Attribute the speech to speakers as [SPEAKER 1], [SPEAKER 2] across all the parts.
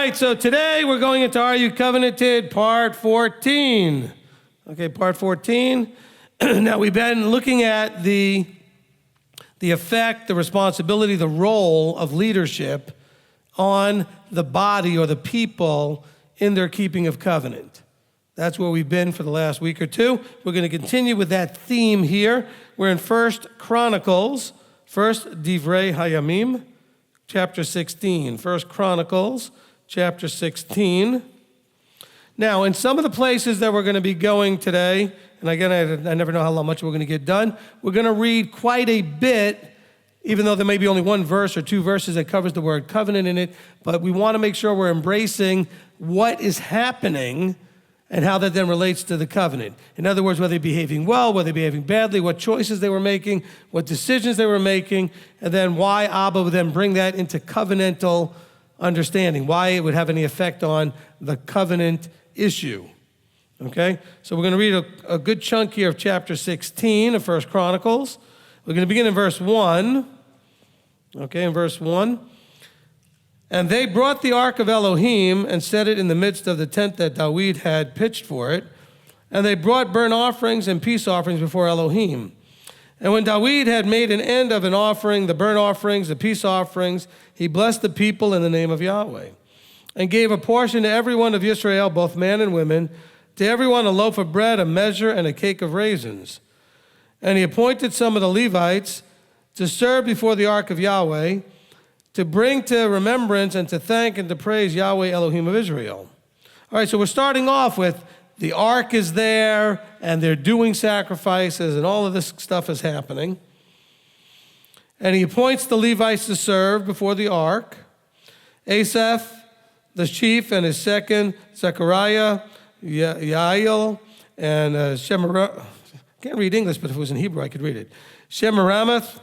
[SPEAKER 1] right, so today we're going into Are You Covenanted, part 14. Okay, part 14. Now, we've been looking at the effect, the responsibility, the role of leadership on the body or the people in their keeping of covenant. That's where we've been for the last week or two. We're going to continue with that theme here. We're in 1 Chronicles, 1 Divrei Hayamim, chapter 16. 1 Chronicles, chapter 16. Now, in some of the places that we're going to be going today, and again, I never know how much we're going to get done, we're going to read quite a bit, even though there may be only one verse or two verses that covers the word covenant in it, but we want to make sure we're embracing what is happening and how that then relates to the covenant. In other words, whether they're behaving well, whether they're behaving badly, what choices they were making, what decisions they were making, and then why Abba would then bring that into covenantal understanding, why it would have any effect on the covenant issue. Okay? So we're going to read a good chunk here of chapter 16 of 1 Chronicles. We're going to begin in verse 1. Okay, in verse 1. And they brought the ark of Elohim and set it in the midst of the tent that David had pitched for it. And they brought burnt offerings and peace offerings before Elohim. And when David had made an end of an offering, the burnt offerings, the peace offerings, he blessed the people in the name of Yahweh, and gave a portion to everyone of Israel, both man and women, to everyone a loaf of bread, a measure, and a cake of raisins. And he appointed some of the Levites to serve before the ark of Yahweh, to bring to remembrance and to thank and to praise Yahweh Elohim of Israel. All right, so we're starting off with the ark is there, and they're doing sacrifices, and all of this stuff is happening. And he appoints the Levites to serve before the ark. Asaph, the chief, and his second, Zechariah, Yael, and Shemaramoth. I can't read English, but if it was in Hebrew, I could read it. Shemaramoth,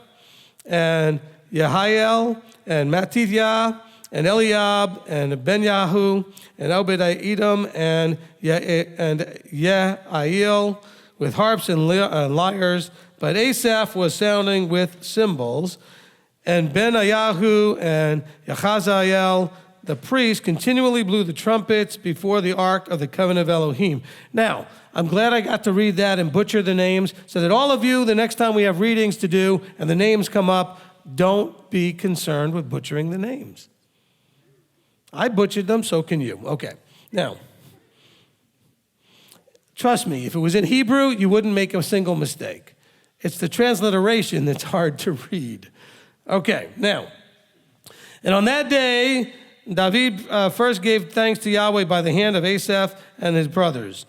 [SPEAKER 1] and Yehiel, and Mattithiah, and Eliab, and Benyahu, and Obed-Edom, and Yehiel, with harps and lyres. But Asaph was sounding with cymbals, and Benayahu and Yahaziel, the priest, continually blew the trumpets before the ark of the covenant of Elohim. Now, I'm glad I got to read that and butcher the names so that all of you, the next time we have readings to do and the names come up, don't be concerned with butchering the names. I butchered them, so can you. Okay. Now, trust me, if it was in Hebrew, you wouldn't make a single mistake. It's the transliteration that's hard to read. Okay, now, and on that day, David first gave thanks to Yahweh by the hand of Asaph and his brothers.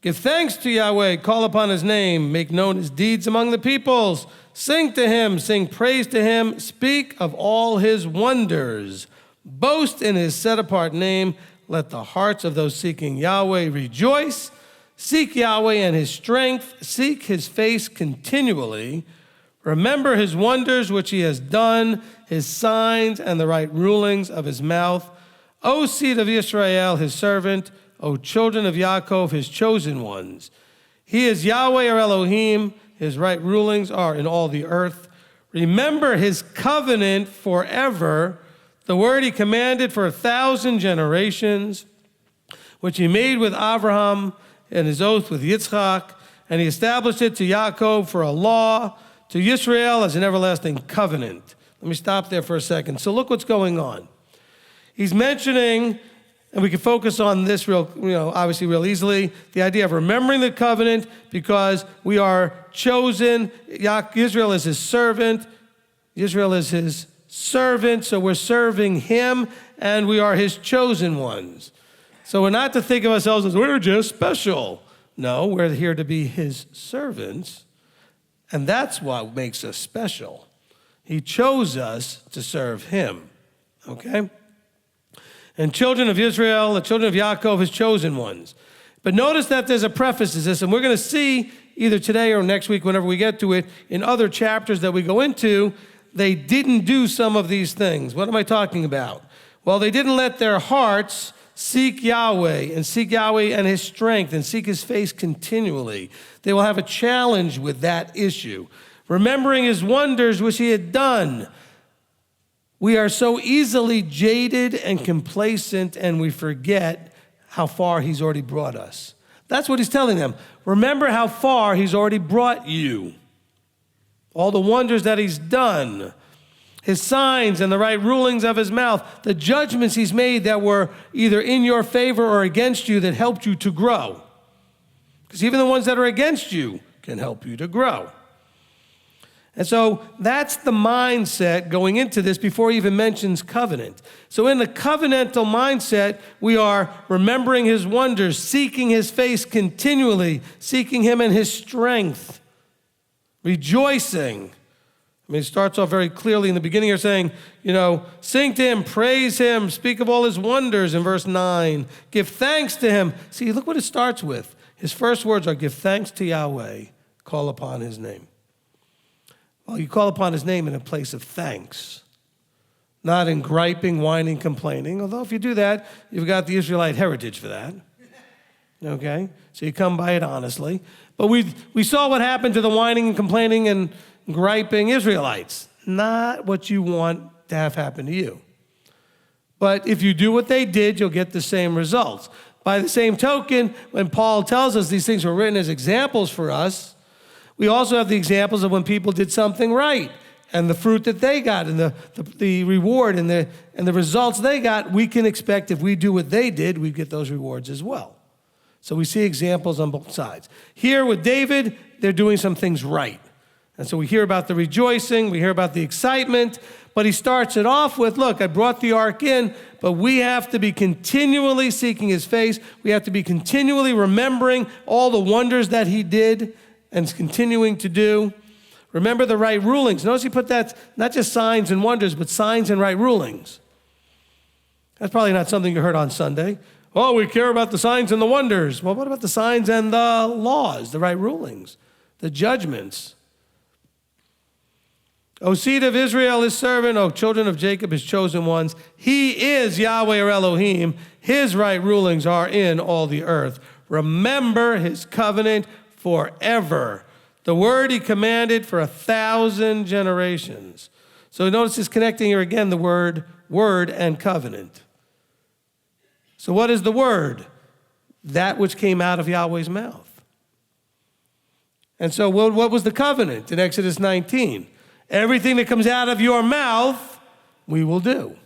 [SPEAKER 1] Give thanks to Yahweh, call upon his name, make known his deeds among the peoples. Sing to him, sing praise to him, speak of all his wonders. Boast in his set-apart name. Let the hearts of those seeking Yahweh rejoice. Seek Yahweh and his strength. Seek his face continually. Remember his wonders which he has done, his signs and the right rulings of his mouth. O seed of Israel, his servant. O children of Yaakov, his chosen ones. He is Yahweh or Elohim. His right rulings are in all the earth. Remember his covenant forever, the word he commanded for 1,000 generations, which he made with Abraham and his oath with Yitzchak, and he established it to Yaakov for a law, to Israel as an everlasting covenant. Let me stop there for a second. So look what's going on. He's mentioning, and we can focus on this obviously real easily, the idea of remembering the covenant because we are chosen. Israel is his servant. Israel is his servant, so we're serving him, and we are his chosen ones. So we're not to think of ourselves as we're just special. No, we're here to be his servants, and that's what makes us special. He chose us to serve him, okay? And children of Israel, the children of Yaakov, his chosen ones. But notice that there's a preface to this, and we're going to see either today or next week, whenever we get to it, in other chapters that we go into, they didn't do some of these things. What am I talking about? Well, they didn't let their hearts seek Yahweh and his strength and seek his face continually. They will have a challenge with that issue. Remembering his wonders which he had done, we are so easily jaded and complacent, and we forget how far he's already brought us. That's what he's telling them. Remember how far he's already brought you. All the wonders that he's done, his signs and the right rulings of his mouth, the judgments he's made that were either in your favor or against you that helped you to grow. Because even the ones that are against you can help you to grow. And so that's the mindset going into this before he even mentions covenant. So in the covenantal mindset, we are remembering his wonders, seeking his face continually, seeking him and his strength, rejoicing. I mean, it starts off very clearly in the beginning here saying, sing to him, praise him, speak of all his wonders in verse 9. Give thanks to him. See, look what it starts with. His first words are, give thanks to Yahweh, call upon his name. Well, you call upon his name in a place of thanks, not in griping, whining, complaining. Although if you do that, you've got the Israelite heritage for that. Okay? So you come by it honestly. But we saw what happened to the whining and complaining and griping Israelites. Not what you want to have happen to you. But if you do what they did, you'll get the same results. By the same token, when Paul tells us these things were written as examples for us, we also have the examples of when people did something right and the fruit that they got and the reward and the results they got. We can expect if we do what they did, we get those rewards as well. So we see examples on both sides. Here with David, they're doing some things right. And so we hear about the rejoicing, we hear about the excitement, but he starts it off with, look, I brought the ark in, but we have to be continually seeking his face. We have to be continually remembering all the wonders that he did and is continuing to do. Remember the right rulings. Notice he put that, not just signs and wonders, but signs and right rulings. That's probably not something you heard on Sunday. Oh, we care about the signs and the wonders. Well, what about the signs and the laws, the right rulings, the judgments? O seed of Israel, his servant, O children of Jacob, his chosen ones. He is Yahweh or Elohim. His right rulings are in all the earth. Remember his covenant forever. The word he commanded for 1,000 generations. So notice he's connecting here again the word and covenant. So what is the word? That which came out of Yahweh's mouth. And so what was the covenant in Exodus 19? Everything that comes out of your mouth, we will do.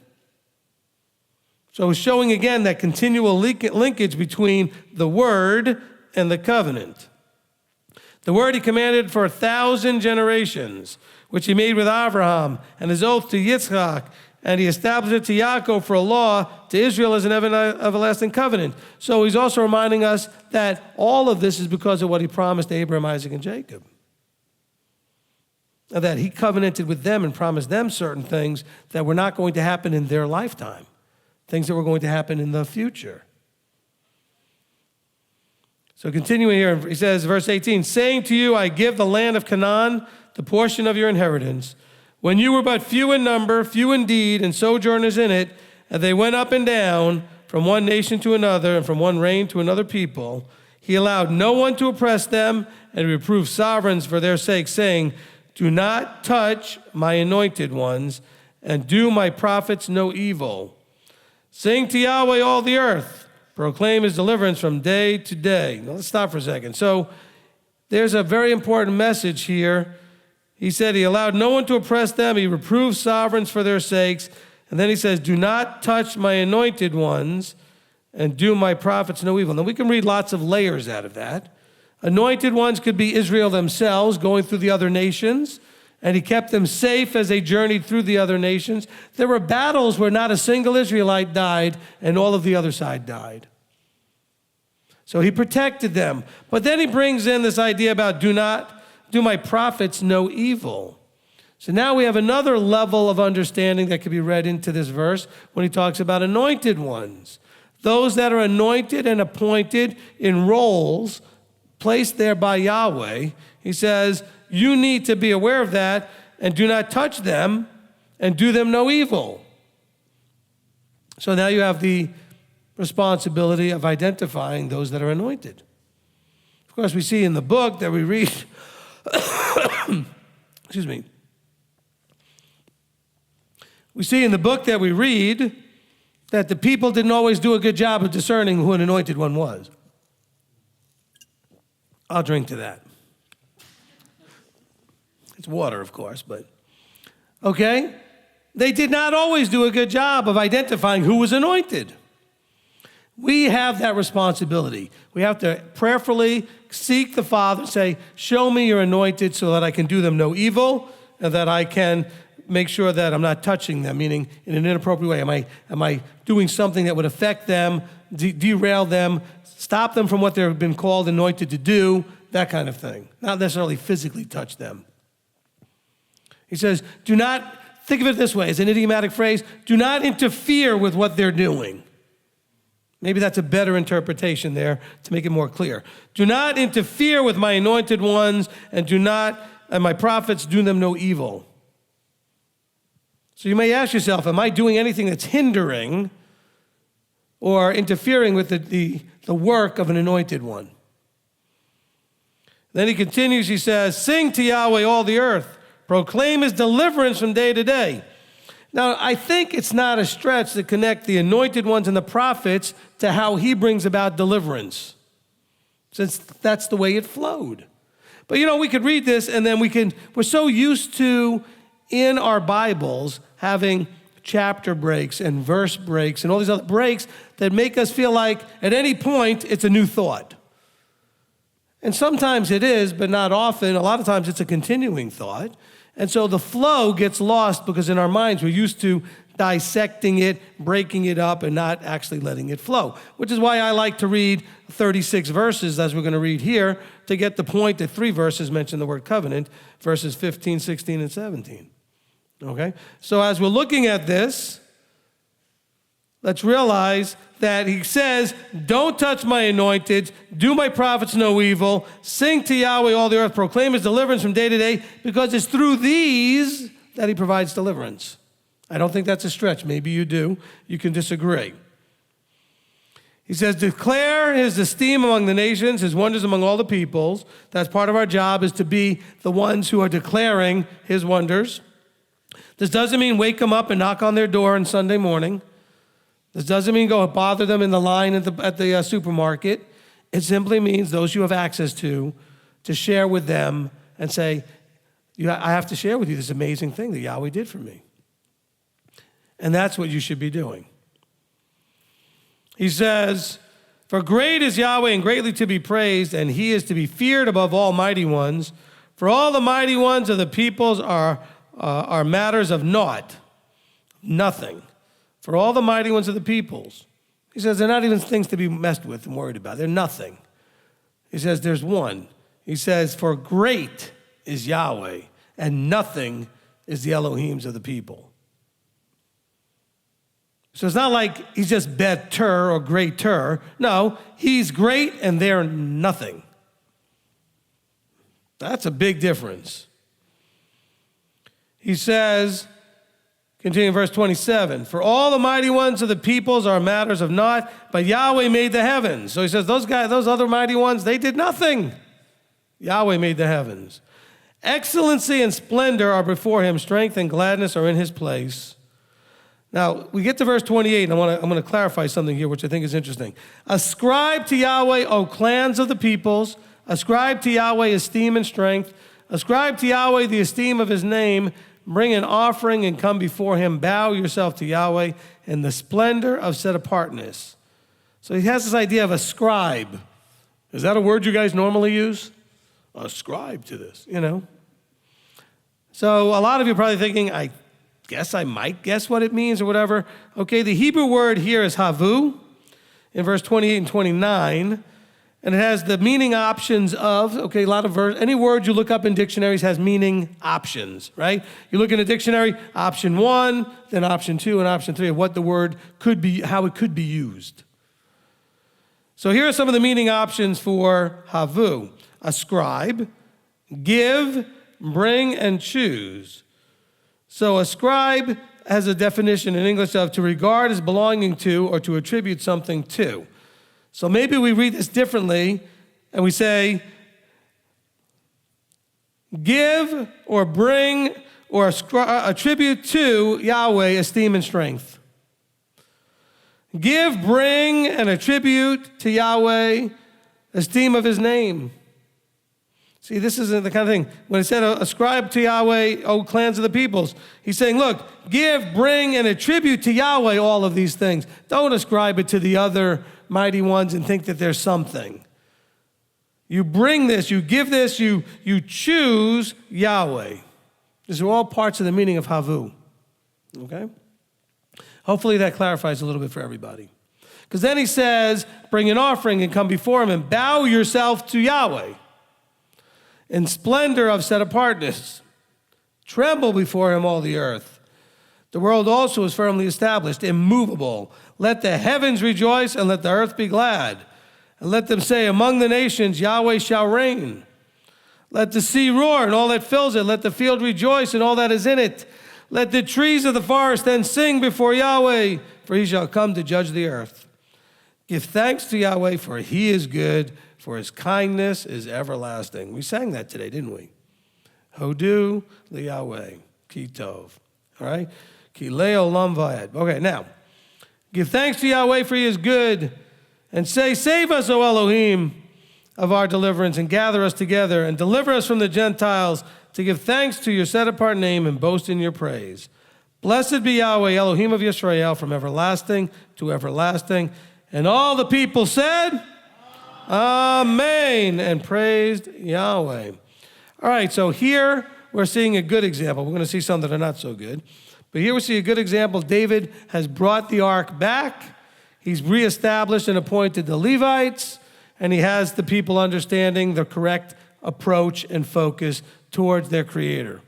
[SPEAKER 1] So it's showing again that continual linkage between the word and the covenant. The word he commanded for 1,000 generations, which he made with Abraham, and his oath to Yitzchak, and he established it to Yaakov for a law, to Israel as an everlasting covenant. So he's also reminding us that all of this is because of what he promised Abraham, Isaac, and Jacob. And that he covenanted with them and promised them certain things that were not going to happen in their lifetime, things that were going to happen in the future. So continuing here, he says, verse 18, saying to you, I give the land of Canaan, the portion of your inheritance. When you were but few in number, few indeed, and sojourners in it, and they went up and down from one nation to another, and from one reign to another people, he allowed no one to oppress them, and reproved sovereigns for their sake, saying, do not touch my anointed ones, and do my prophets no evil. Sing to Yahweh all the earth. Proclaim his deliverance from day to day. Now let's stop for a second. So there's a very important message here. He said he allowed no one to oppress them. He reproved sovereigns for their sakes. And then he says, do not touch my anointed ones, and do my prophets no evil. Now we can read lots of layers out of that. Anointed ones could be Israel themselves going through the other nations, and he kept them safe as they journeyed through the other nations. There were battles where not a single Israelite died, and all of the other side died. So he protected them. But then he brings in this idea about do my prophets no evil. So now we have another level of understanding that could be read into this verse when he talks about anointed ones. Those that are anointed and appointed in roles placed there by Yahweh. He says, you need to be aware of that and do not touch them and do them no evil. So now you have the responsibility of identifying those that are anointed. Of course, we see in the book that we read, excuse me, We see in the book that we read that the people didn't always do a good job of discerning who an anointed one was. I'll drink to that. It's water, of course, but okay. They did not always do a good job of identifying who was anointed. We have that responsibility. We have to prayerfully seek the Father and say, show me your anointed so that I can do them no evil and that I can make sure that I'm not touching them, meaning in an inappropriate way. Am I doing something that would affect them, derail them, stop them from what they've been called anointed to do, that kind of thing. Not necessarily physically touch them. He says, do not, think of it this way, as an idiomatic phrase, do not interfere with what they're doing. Maybe that's a better interpretation there to make it more clear. Do not interfere with my anointed ones, and my prophets, do them no evil. So you may ask yourself, am I doing anything that's hindering or interfering with the work of an anointed one? Then he continues, he says, sing to Yahweh all the earth, proclaim his deliverance from day to day. Now, I think it's not a stretch to connect the anointed ones and the prophets to how he brings about deliverance, since that's the way it flowed. But we could read this and then we're so used to, in our Bibles, having chapter breaks and verse breaks and all these other breaks that make us feel like at any point it's a new thought. And sometimes it is, but not often. A lot of times it's a continuing thought. And so the flow gets lost because in our minds we're used to dissecting it, breaking it up, and not actually letting it flow. Which is why I like to read 36 verses, as we're going to read here, to get the point that 3 verses mention the word covenant, verses 15, 16, and 17. Okay? So as we're looking at this, let's realize that he says, don't touch my anointed, do my prophets no evil, sing to Yahweh all the earth, proclaim his deliverance from day to day, because it's through these that he provides deliverance. I don't think that's a stretch. Maybe you do. You can disagree. He says, declare his esteem among the nations, his wonders among all the peoples. That's part of our job, is to be the ones who are declaring his wonders. This doesn't mean wake them up and knock on their door on Sunday morning. This doesn't mean go bother them in the line at the supermarket. It simply means those you have access to share with them and say, I have to share with you this amazing thing that Yahweh did for me. And that's what you should be doing. He says, for great is Yahweh and greatly to be praised, and he is to be feared above all mighty ones. For all the mighty ones of the peoples are matters of naught, nothing. For all the mighty ones of the peoples. He says they're not even things to be messed with and worried about. They're nothing. He says there's one. He says, for great is Yahweh, and nothing is the Elohims of the people. So it's not like he's just better or greater. No, he's great and they're nothing. That's a big difference. He says, continuing verse 27, for all the mighty ones of the peoples are matters of naught, but Yahweh made the heavens. So he says, those other mighty ones, they did nothing. Yahweh made the heavens. Excellency and splendor are before him. Strength and gladness are in his place. Now, we get to verse 28, and I'm going to clarify something here, which I think is interesting. Ascribe to Yahweh, O clans of the peoples. Ascribe to Yahweh esteem and strength. Ascribe to Yahweh the esteem of his name. Bring an offering and come before him. Bow yourself to Yahweh in the splendor of set apartness. So he has this idea of ascribe. Is that a word you guys normally use? Ascribe to this, So a lot of you are probably thinking, I guess I might guess what it means or whatever. Okay, the Hebrew word here is havu in verse 28 and 29. And it has the meaning options of, a lot of any word you look up in dictionaries has meaning options, right? You look in a dictionary, option 1, then option 2, and option 3 of what the word could be, how it could be used. So here are some of the meaning options for havu. Ascribe, give, bring, and choose. So ascribe has a definition in English of to regard as belonging to or to attribute something to. So maybe we read this differently and we say, give or bring or attribute to Yahweh esteem and strength. Give, bring, and attribute to Yahweh esteem of his name. See, this isn't the kind of thing. When it said, ascribe to Yahweh, O clans of the peoples, he's saying, look, give, bring, and attribute to Yahweh all of these things. Don't ascribe it to the other mighty ones and think that there's something. You bring this, you give this, you choose Yahweh. These are all parts of the meaning of Havu. Okay? Hopefully that clarifies a little bit for everybody. Because then he says, bring an offering and come before him and bow yourself to Yahweh in splendor of set apartness. Tremble before him, all the earth. The world also is firmly established, immovable. Let the heavens rejoice and let the earth be glad. And let them say, among the nations, Yahweh shall reign. Let the sea roar and all that fills it. Let the field rejoice and all that is in it. Let the trees of the forest then sing before Yahweh, for he shall come to judge the earth. Give thanks to Yahweh, for he is good, for his kindness is everlasting. We sang that today, didn't we? Hodu Yahweh, Ki Tov. All right? Ki Le'olam Vayed. Okay, now, give thanks to Yahweh, for he is good, and say, save us, O Elohim, of our deliverance, and gather us together, and deliver us from the Gentiles, to give thanks to your set-apart name and boast in your praise. Blessed be Yahweh, Elohim of Yisrael, from everlasting to everlasting. And all the people said, Amen, and praised Yahweh. All right, so here we're seeing a good example. We're going to see some that are not so good. But here we see a good example. David has brought the ark back. He's reestablished and appointed the Levites, and he has the people understanding the correct approach and focus towards their Creator.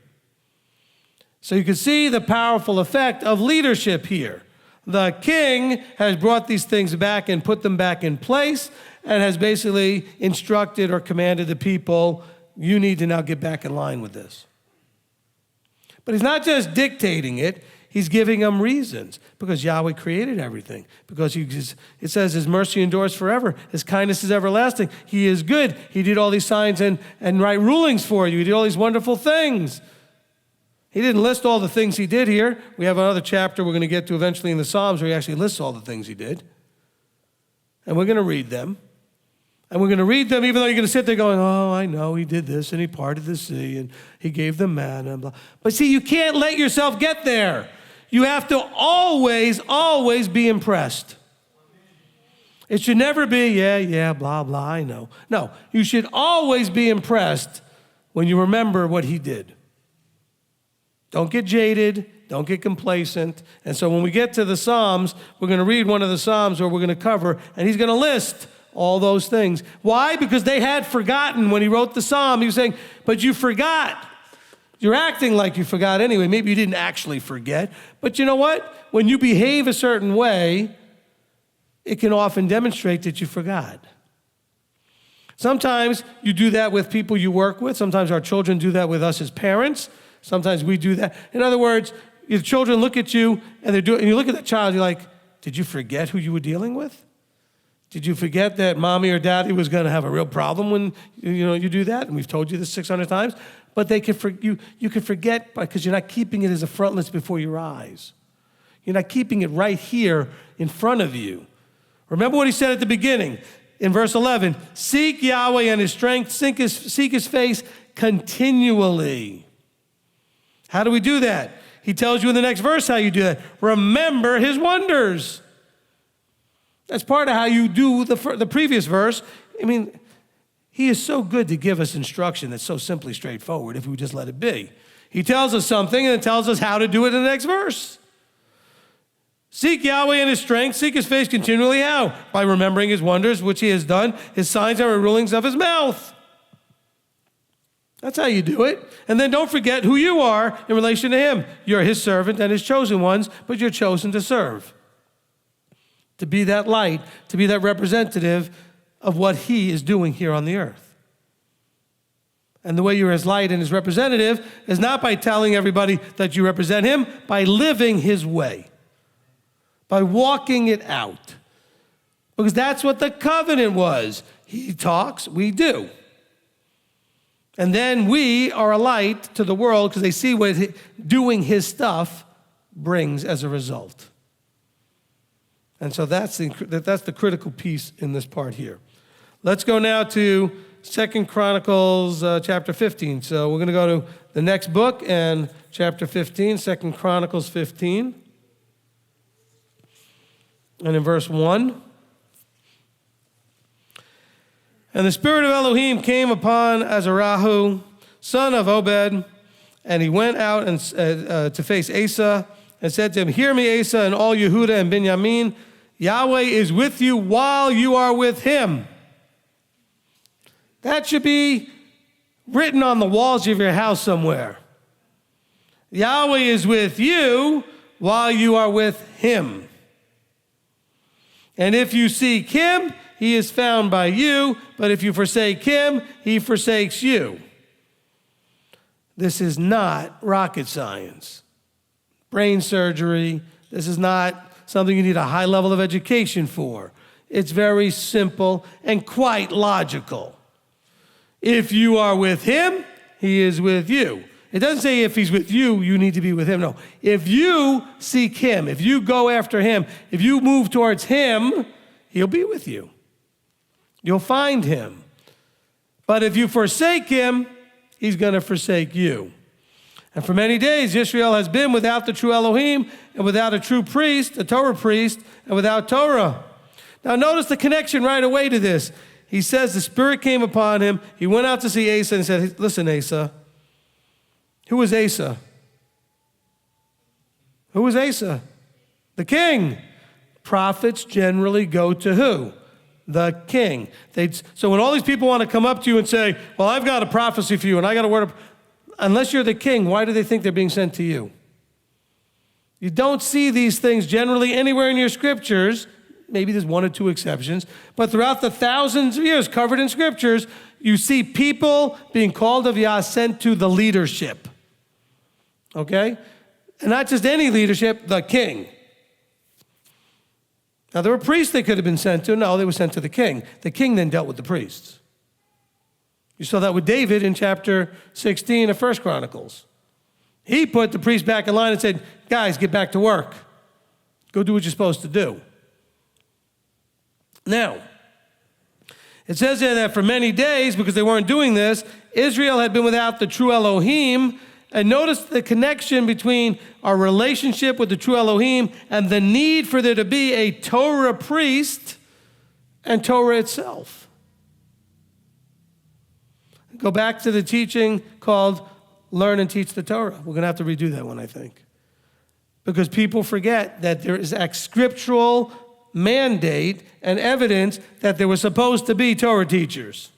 [SPEAKER 1] So you can see the powerful effect of leadership here. The king has brought these things back and put them back in place and has basically instructed or commanded the people, you need to now get back in line with this. But he's not just dictating it, he's giving them reasons, because Yahweh created everything. Because it says his mercy endures forever. His kindness is everlasting. He is good. He did all these signs and right rulings for you. He did all these wonderful things. He didn't list all the things he did here. We have another chapter we're going to get to eventually in the Psalms where he actually lists all the things he did. And we're going to read them. And we're going to read them even though you're going to sit there going, oh, I know he did this and he parted the sea and he gave them manna. And blah. But see, you can't let yourself get there. You have to always, always be impressed. It should never be, yeah, blah, blah, I know. No, you should always be impressed when you remember what he did. Don't get jaded. Don't get complacent. And so when we get to the Psalms, we're going to read one of the Psalms where we're going to cover, and he's going to list all those things. Why? Because they had forgotten when he wrote the Psalm. He was saying, but you forgot. You're acting like you forgot anyway. Maybe you didn't actually forget. But you know what? When you behave a certain way, it can often demonstrate that you forgot. Sometimes you do that with people you work with. Sometimes our children do that with us as parents. Sometimes we do that. In other words, your children look at you and you look at that child, you're like, did you forget who you were dealing with? Did you forget that mommy or daddy was going to have a real problem when you do that? And we've told you this 600 times. But you can forget because you're not keeping it as a frontlets before your eyes. You're not keeping it right here in front of you. Remember what he said at the beginning in verse 11. Seek Yahweh and his strength. Seek his face continually. How do we do that? He tells you in the next verse how you do that. Remember his wonders. That's part of how you do the previous verse. I mean, he is so good to give us instruction that's so simply straightforward if we just let it be. He tells us something and then tells us how to do it in the next verse. Seek Yahweh in his strength. Seek his face continually. How? By remembering his wonders, which he has done, his signs and rulings of his mouth. That's how you do it. And then don't forget who you are in relation to him. You're his servant and his chosen ones, but you're chosen to serve. To be that light, to be that representative of what he is doing here on the earth. And the way you're his light and his representative is not by telling everybody that you represent him, by living his way, by walking it out. Because that's what the covenant was. He talks, we do. And then we are a light to the world because they see what doing his stuff brings as a result. And so that's the critical piece in this part here. Let's go now to 2 Chronicles chapter 15. So we're going to go to the next book and chapter 15, 2 Chronicles 15. And in verse 1. And the spirit of Elohim came upon Azarahu, son of Obed, and he went out and to face Asa and said to him, "Hear me, Asa, and all Yehuda and Benjamin. Yahweh is with you while you are with him." That should be written on the walls of your house somewhere. Yahweh is with you while you are with him. And if you seek him, he is found by you, but if you forsake him, he forsakes you. This is not rocket science, brain surgery. This is not something you need a high level of education for. It's very simple and quite logical. If you are with him, he is with you. It doesn't say if he's with you, you need to be with him. No, if you seek him, if you go after him, if you move towards him, he'll be with you. You'll find him. But if you forsake him, he's going to forsake you. And for many days, Israel has been without the true Elohim and without a true priest, a Torah priest, and without Torah. Now notice the connection right away to this. He says the Spirit came upon him. He went out to see Asa and said, "Listen, Asa." Who was Asa? Who was Asa? The king. Prophets generally go to who? The king. So when all these people want to come up to you and say, "Well, I've got a prophecy for you and I got a word of," unless you're the king, why do they think they're being sent to you? You don't see these things generally anywhere in your scriptures. Maybe there's one or two exceptions, but throughout the thousands of years covered in scriptures, you see people being called of Yah sent to the leadership. Okay? And not just any leadership, the king. Now, there were priests they could have been sent to. No, they were sent to the king. The king then dealt with the priests. You saw that with David in chapter 16 of 1 Chronicles. He put the priest back in line and said, "Guys, get back to work. Go do what you're supposed to do." Now, it says there that for many days, because they weren't doing this, Israel had been without the true Elohim. And notice the connection between our relationship with the true Elohim and the need for there to be a Torah priest and Torah itself. Go back to the teaching called Learn and Teach the Torah. We're going to have to redo that one, I think. Because people forget that there is a scriptural mandate and evidence that there was supposed to be Torah teachers.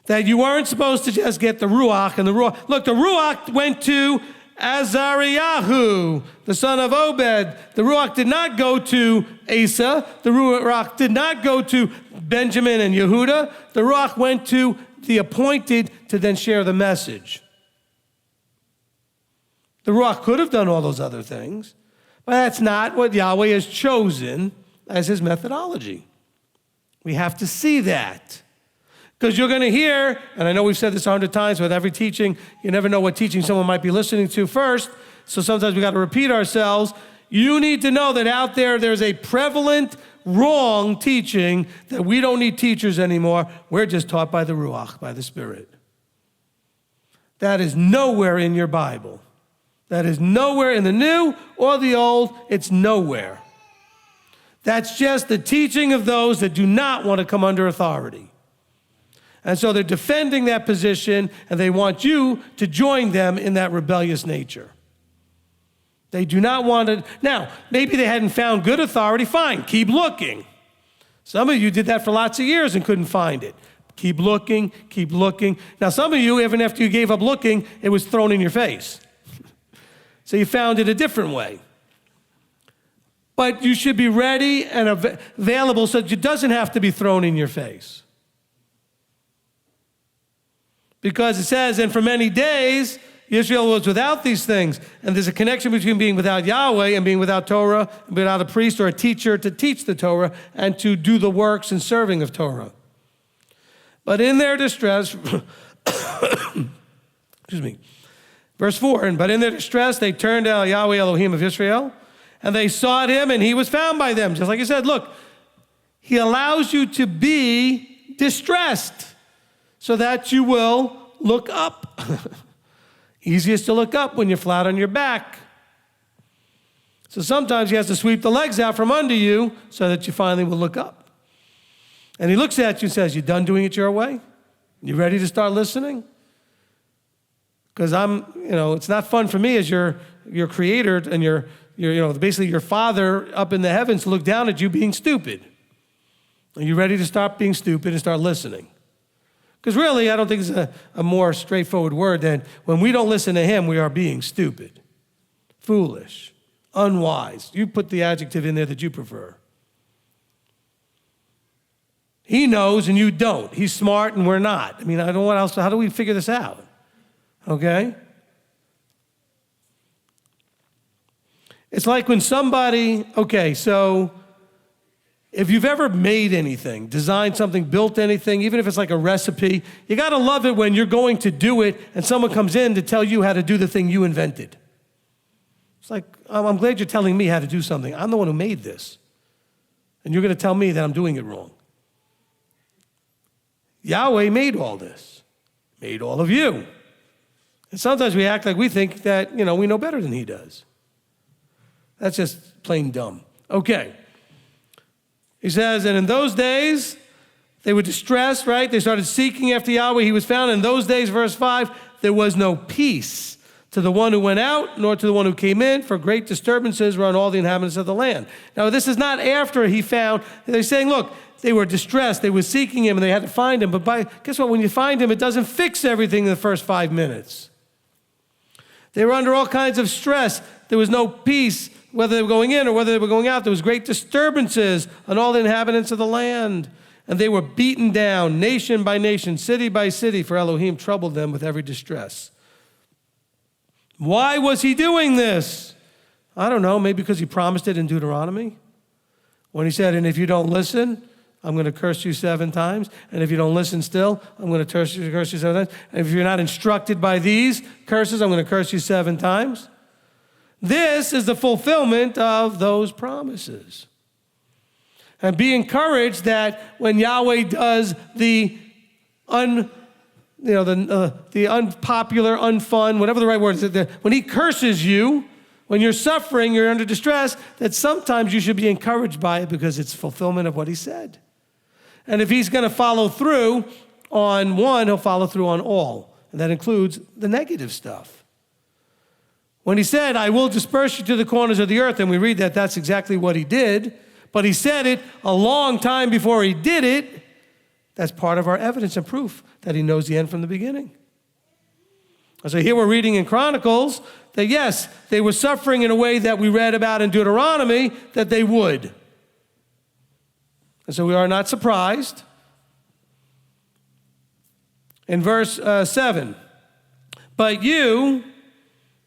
[SPEAKER 1] That you weren't supposed to just get the Ruach and the Ruach. Look, the Ruach went to Azariahu, the son of Obed. The Ruach did not go to Asa. The Ruach did not go to Benjamin and Yehuda. The Ruach went to the appointed to then share the message. The Ruach could have done all those other things, but that's not what Yahweh has chosen as his methodology. We have to see that. Because you're going to hear, and I know we've said this 100 times with every teaching, you never know what teaching someone might be listening to first, so sometimes we got to repeat ourselves. You need to know that out there's a prevalent wrong teaching that we don't need teachers anymore. We're just taught by the Ruach, by the Spirit. That is nowhere in your Bible. That is nowhere in the New or the Old. It's nowhere. That's just the teaching of those that do not want to come under authority. And so they're defending that position, and they want you to join them in that rebellious nature. They do not want to. Now, maybe they hadn't found good authority. Fine, keep looking. Some of you did that for lots of years and couldn't find it. Keep looking, keep looking. Now, some of you, even after you gave up looking, it was thrown in your face. So you found it a different way. But you should be ready and available so that it doesn't have to be thrown in your face. Because it says, and for many days, Israel was without these things. And there's a connection between being without Yahweh and being without Torah, and without a priest or a teacher to teach the Torah and to do the works and serving of Torah. But in their distress, Excuse me. Verse 4, but in their distress, they turned to Yahweh Elohim of Israel, and they sought him, and he was found by them. Just like he said, look, he allows you to be distressed so that you will look up. Easiest to look up when you're flat on your back. So sometimes he has to sweep the legs out from under you so that you finally will look up. And he looks at you and says, you done doing it your way? You ready to start listening? Because it's not fun for me as your creator and your basically your father up in the heavens to look down at you being stupid. Are you ready to stop being stupid and start listening? Because really, I don't think it's a more straightforward word than when we don't listen to him, we are being stupid, foolish, unwise. You put the adjective in there that you prefer. He knows and you don't. He's smart and we're not. I don't know what else. How do we figure this out? Okay? It's like when somebody, so if you've ever made anything, designed something, built anything, even if it's like a recipe, you got to love it when you're going to do it and someone comes in to tell you how to do the thing you invented. It's like, I'm glad you're telling me how to do something. I'm the one who made this. And you're going to tell me that I'm doing it wrong. Yahweh made all this, made all of you. And sometimes we act like we think that, we know better than he does. That's just plain dumb. Okay. He says, and in those days, they were distressed, right? They started seeking after Yahweh. He was found. In those days, verse 5, there was no peace to the one who went out, nor to the one who came in, for great disturbances were on all the inhabitants of the land. Now, this is not after he found. They're saying, look, they were distressed. They were seeking him, and they had to find him. But guess what? When you find him, it doesn't fix everything in the first 5 minutes. They were under all kinds of stress. There was no peace, whether they were going in or whether they were going out. There was great disturbances on all the inhabitants of the land. And they were beaten down, nation by nation, city by city, for Elohim troubled them with every distress. Why was he doing this? I don't know, maybe because he promised it in Deuteronomy. When he said, and if you don't listen, I'm going to curse you 7 times. And if you don't listen still, I'm going to curse you 7 times. And if you're not instructed by these curses, I'm going to curse you 7 times. This is the fulfillment of those promises. And be encouraged that when Yahweh does the unpopular, unfun, whatever the right word is, when he curses you, when you're suffering, you're under distress, that sometimes you should be encouraged by it because it's fulfillment of what he said. And if he's going to follow through on one, he'll follow through on all. And that includes the negative stuff. When he said, I will disperse you to the corners of the earth, and we read that that's exactly what he did, but he said it a long time before he did it. That's part of our evidence and proof that he knows the end from the beginning. And so here we're reading in Chronicles that yes, they were suffering in a way that we read about in Deuteronomy that they would. And so we are not surprised. In verse 7, but you,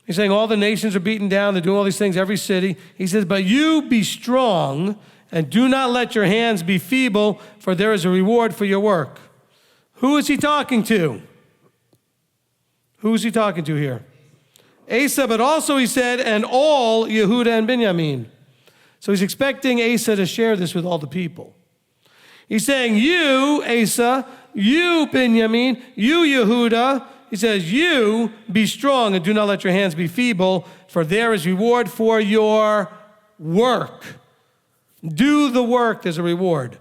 [SPEAKER 1] he's saying all the nations are beaten down, they're doing all these things, every city. He says, but you be strong and do not let your hands be feeble, for there is a reward for your work. Who is he talking to? Who is he talking to here? Asa, but also he said, and all Yehuda and Benjamin. So he's expecting Asa to share this with all the people. He's saying, you, Asa, you, Benjamin, you, Yehuda. He says, you be strong and do not let your hands be feeble, for there is reward for your work. Do the work, there's a reward.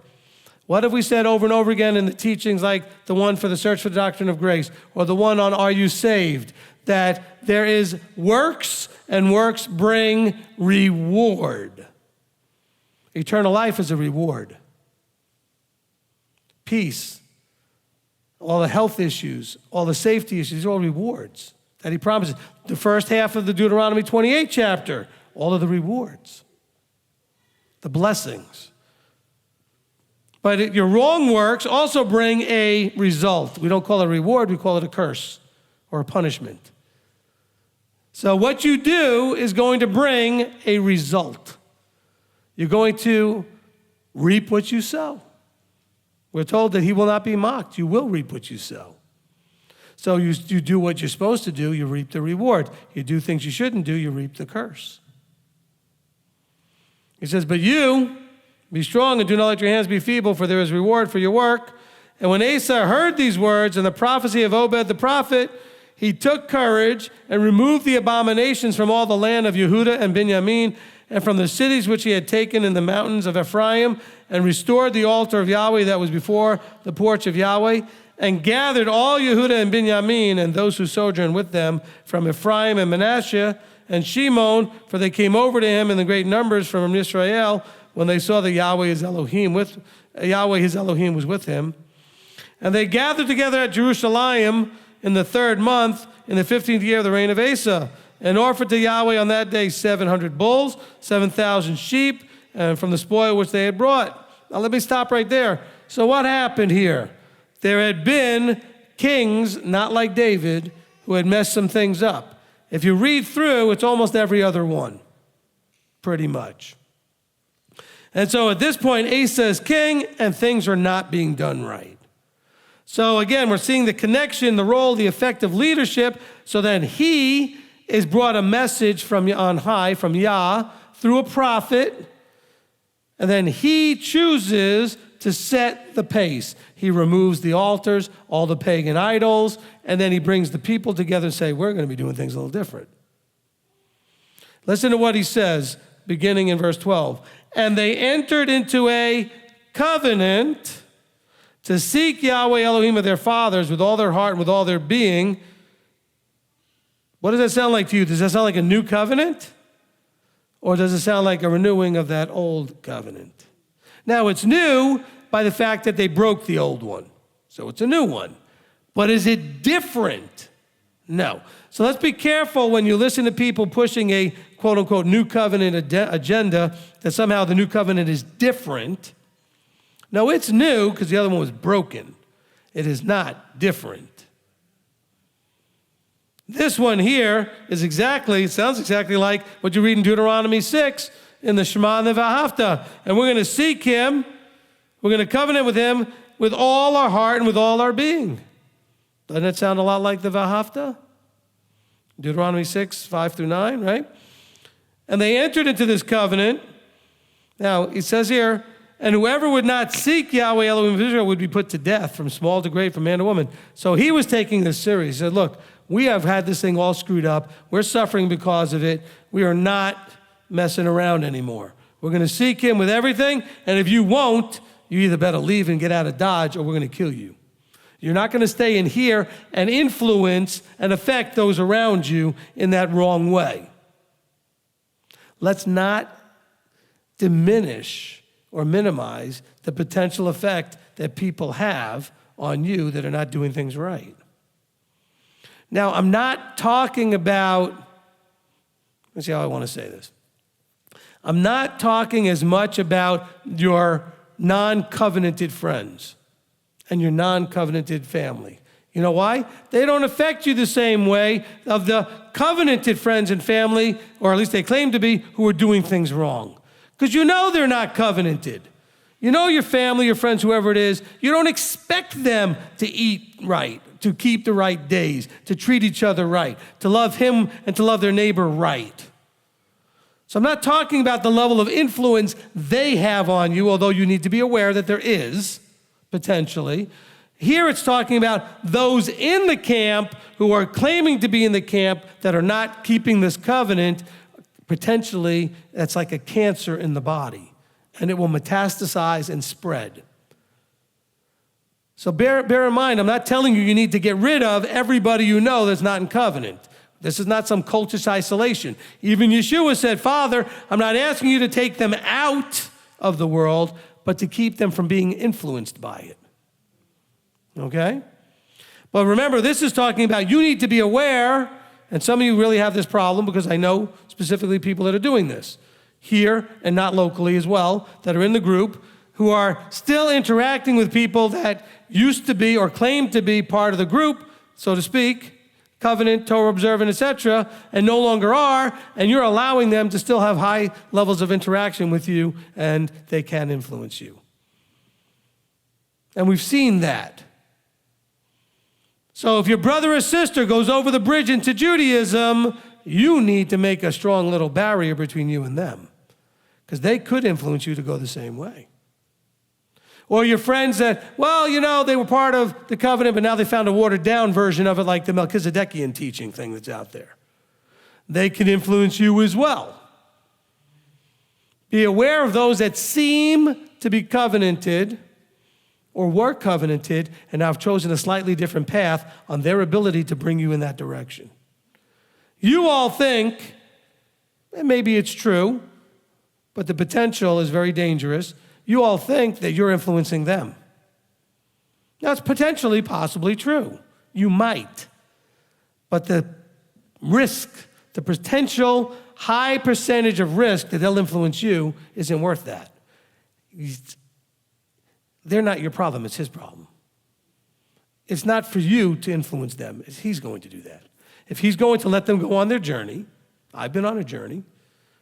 [SPEAKER 1] What have we said over and over again in the teachings, like the one for the search for the doctrine of grace, or the one on are you saved? That there is works, and works bring reward. Eternal life is a reward. Peace, all the health issues, all the safety issues, all rewards that he promises. The first half of the Deuteronomy 28 chapter, all of the rewards, the blessings. But your wrong works also bring a result. We don't call it a reward, we call it a curse or a punishment. So what you do is going to bring a result. You're going to reap what you sow. We're told that he will not be mocked. You will reap what you sow. So you do what you're supposed to do, you reap the reward. You do things you shouldn't do, you reap the curse. He says, but you, be strong and do not let your hands be feeble, for there is reward for your work. And when Asa heard these words and the prophecy of Obed the prophet, he took courage and removed the abominations from all the land of Yehuda and Benjamin and from the cities which he had taken in the mountains of Ephraim, and restored the altar of Yahweh that was before the porch of Yahweh, and gathered all Yehuda and Benjamin and those who sojourned with them from Ephraim and Manasseh and Shimon, for they came over to him in the great numbers from Israel when they saw that Yahweh his Elohim was with him. And they gathered together at Jerusalem in the 3rd month, in the 15th year of the reign of Asa, and offered to Yahweh on that day 700 bulls, 7,000 sheep, and from the spoil which they had brought. Now let me stop right there. So what happened here? There had been kings, not like David, who had messed some things up. If you read through, it's almost every other one, pretty much. And so at this point, Asa is king, and things are not being done right. So again, we're seeing the connection, the role, the effect of leadership, so that he is brought a message from on high, from Yah, through a prophet, and then he chooses to set the pace. He removes the altars, all the pagan idols, and then he brings the people together and say, we're going to be doing things a little different. Listen to what he says, beginning in verse 12. And they entered into a covenant to seek Yahweh Elohim of their fathers with all their heart and with all their being. What does that sound like to you? Does that sound like a new covenant? Or does it sound like a renewing of that old covenant? Now, it's new by the fact that they broke the old one. So it's a new one. But is it different? No. So let's be careful when you listen to people pushing a quote-unquote new covenant agenda that somehow the new covenant is different. No, it's new because the other one was broken. It is not different. This one here is it sounds exactly like what you read in Deuteronomy 6 in the Shema and the V'ahavta. And we're going to seek him, we're going to covenant with him with all our heart and with all our being. Doesn't it sound a lot like the V'ahavta? Deuteronomy 6, 5 through 9, right? And they entered into this covenant. Now, it says here, and whoever would not seek Yahweh Elohim of Israel would be put to death, from small to great, from man to woman. So he was taking this serious. He said, look, we have had this thing all screwed up. We're suffering because of it. We are not messing around anymore. We're going to seek him with everything, and if you won't, you either better leave and get out of Dodge, or we're going to kill you. You're not going to stay in here and influence and affect those around you in that wrong way. Let's not diminish or minimize the potential effect that people have on you that are not doing things right. Now, I'm not talking about, let's see how I want to say this. I'm not talking as much about your non-covenanted friends and your non-covenanted family. You know why? They don't affect you the same way of the covenanted friends and family, or at least they claim to be, who are doing things wrong. Because you know they're not covenanted. You know your family, your friends, whoever it is, you don't expect them to eat right, to keep the right days, to treat each other right, to love him and to love their neighbor right. So I'm not talking about the level of influence they have on you, although you need to be aware that there is, potentially. Here it's talking about those in the camp who are claiming to be in the camp that are not keeping this covenant. Potentially, that's like a cancer in the body, and it will metastasize and spread. So bear in mind, I'm not telling you you need to get rid of everybody you know that's not in covenant. This is not some cultish isolation. Even Yeshua said, Father, I'm not asking you to take them out of the world, but to keep them from being influenced by it. Okay? But remember, this is talking about you need to be aware, and some of you really have this problem because I know specifically people that are doing this here and not locally as well, that are in the group, who are still interacting with people that used to be or claimed to be part of the group, so to speak, covenant, Torah observant, etc., and no longer are, and you're allowing them to still have high levels of interaction with you, and they can influence you. And we've seen that. So if your brother or sister goes over the bridge into Judaism, you need to make a strong little barrier between you and them, because they could influence you to go the same way. Or your friends that, well, they were part of the covenant, but now they found a watered-down version of it, like the Melchizedekian teaching thing that's out there. They can influence you as well. Be aware of those that seem to be covenanted or were covenanted and now have chosen a slightly different path on their ability to bring you in that direction. You all think, and maybe it's true, but the potential is very dangerous. You all think that you're influencing them. That's potentially, possibly true. You might. But the risk, the potential high percentage of risk that they'll influence you isn't worth that. They're not your problem, it's his problem. It's not for you to influence them, he's going to do that. If he's going to let them go on their journey, I've been on a journey,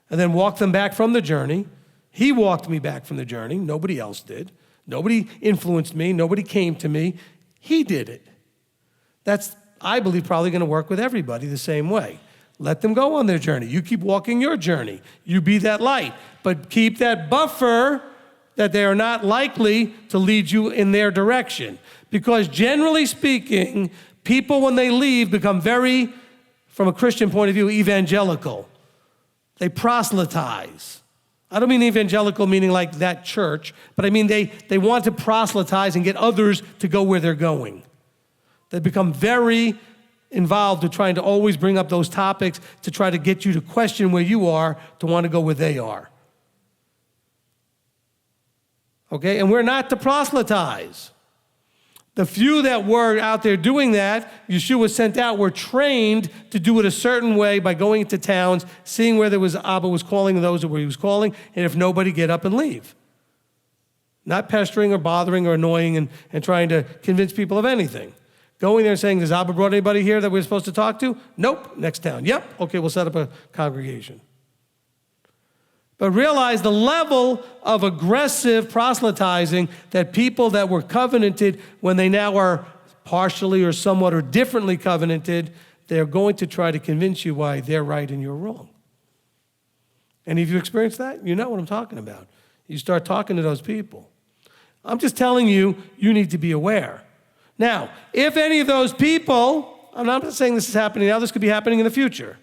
[SPEAKER 1] and then walk them back from the journey. He walked me back from the journey, nobody else did. Nobody influenced me, nobody came to me. He did it. That's, I believe, probably going to work with everybody the same way. Let them go on their journey. You keep walking your journey. You be that light, but keep that buffer that they are not likely to lead you in their direction. Because generally speaking, people when they leave become very, from a Christian point of view, evangelical. They proselytize. I don't mean evangelical meaning like that church, but I mean they want to proselytize and get others to go where they're going. They become very involved in trying to always bring up those topics to try to get you to question where you are, to want to go where they are. Okay, and we're not to proselytize. The few that were out there doing that, Yeshua sent out, were trained to do it a certain way by going into towns, seeing where there was Abba was calling those where he was calling, and if nobody, get up and leave. Not pestering or bothering or annoying and trying to convince people of anything. Going there and saying, has Abba brought anybody here that we're supposed to talk to? Nope, next town. Yep, okay, we'll set up a congregation. But realize the level of aggressive proselytizing that people that were covenanted, when they now are partially or somewhat or differently covenanted, they're going to try to convince you why they're right and you're wrong. And if you experience that, you know what I'm talking about. You start talking to those people. I'm just telling you, you need to be aware. Now, if any of those people, I'm not saying this is happening now, this could be happening in the future.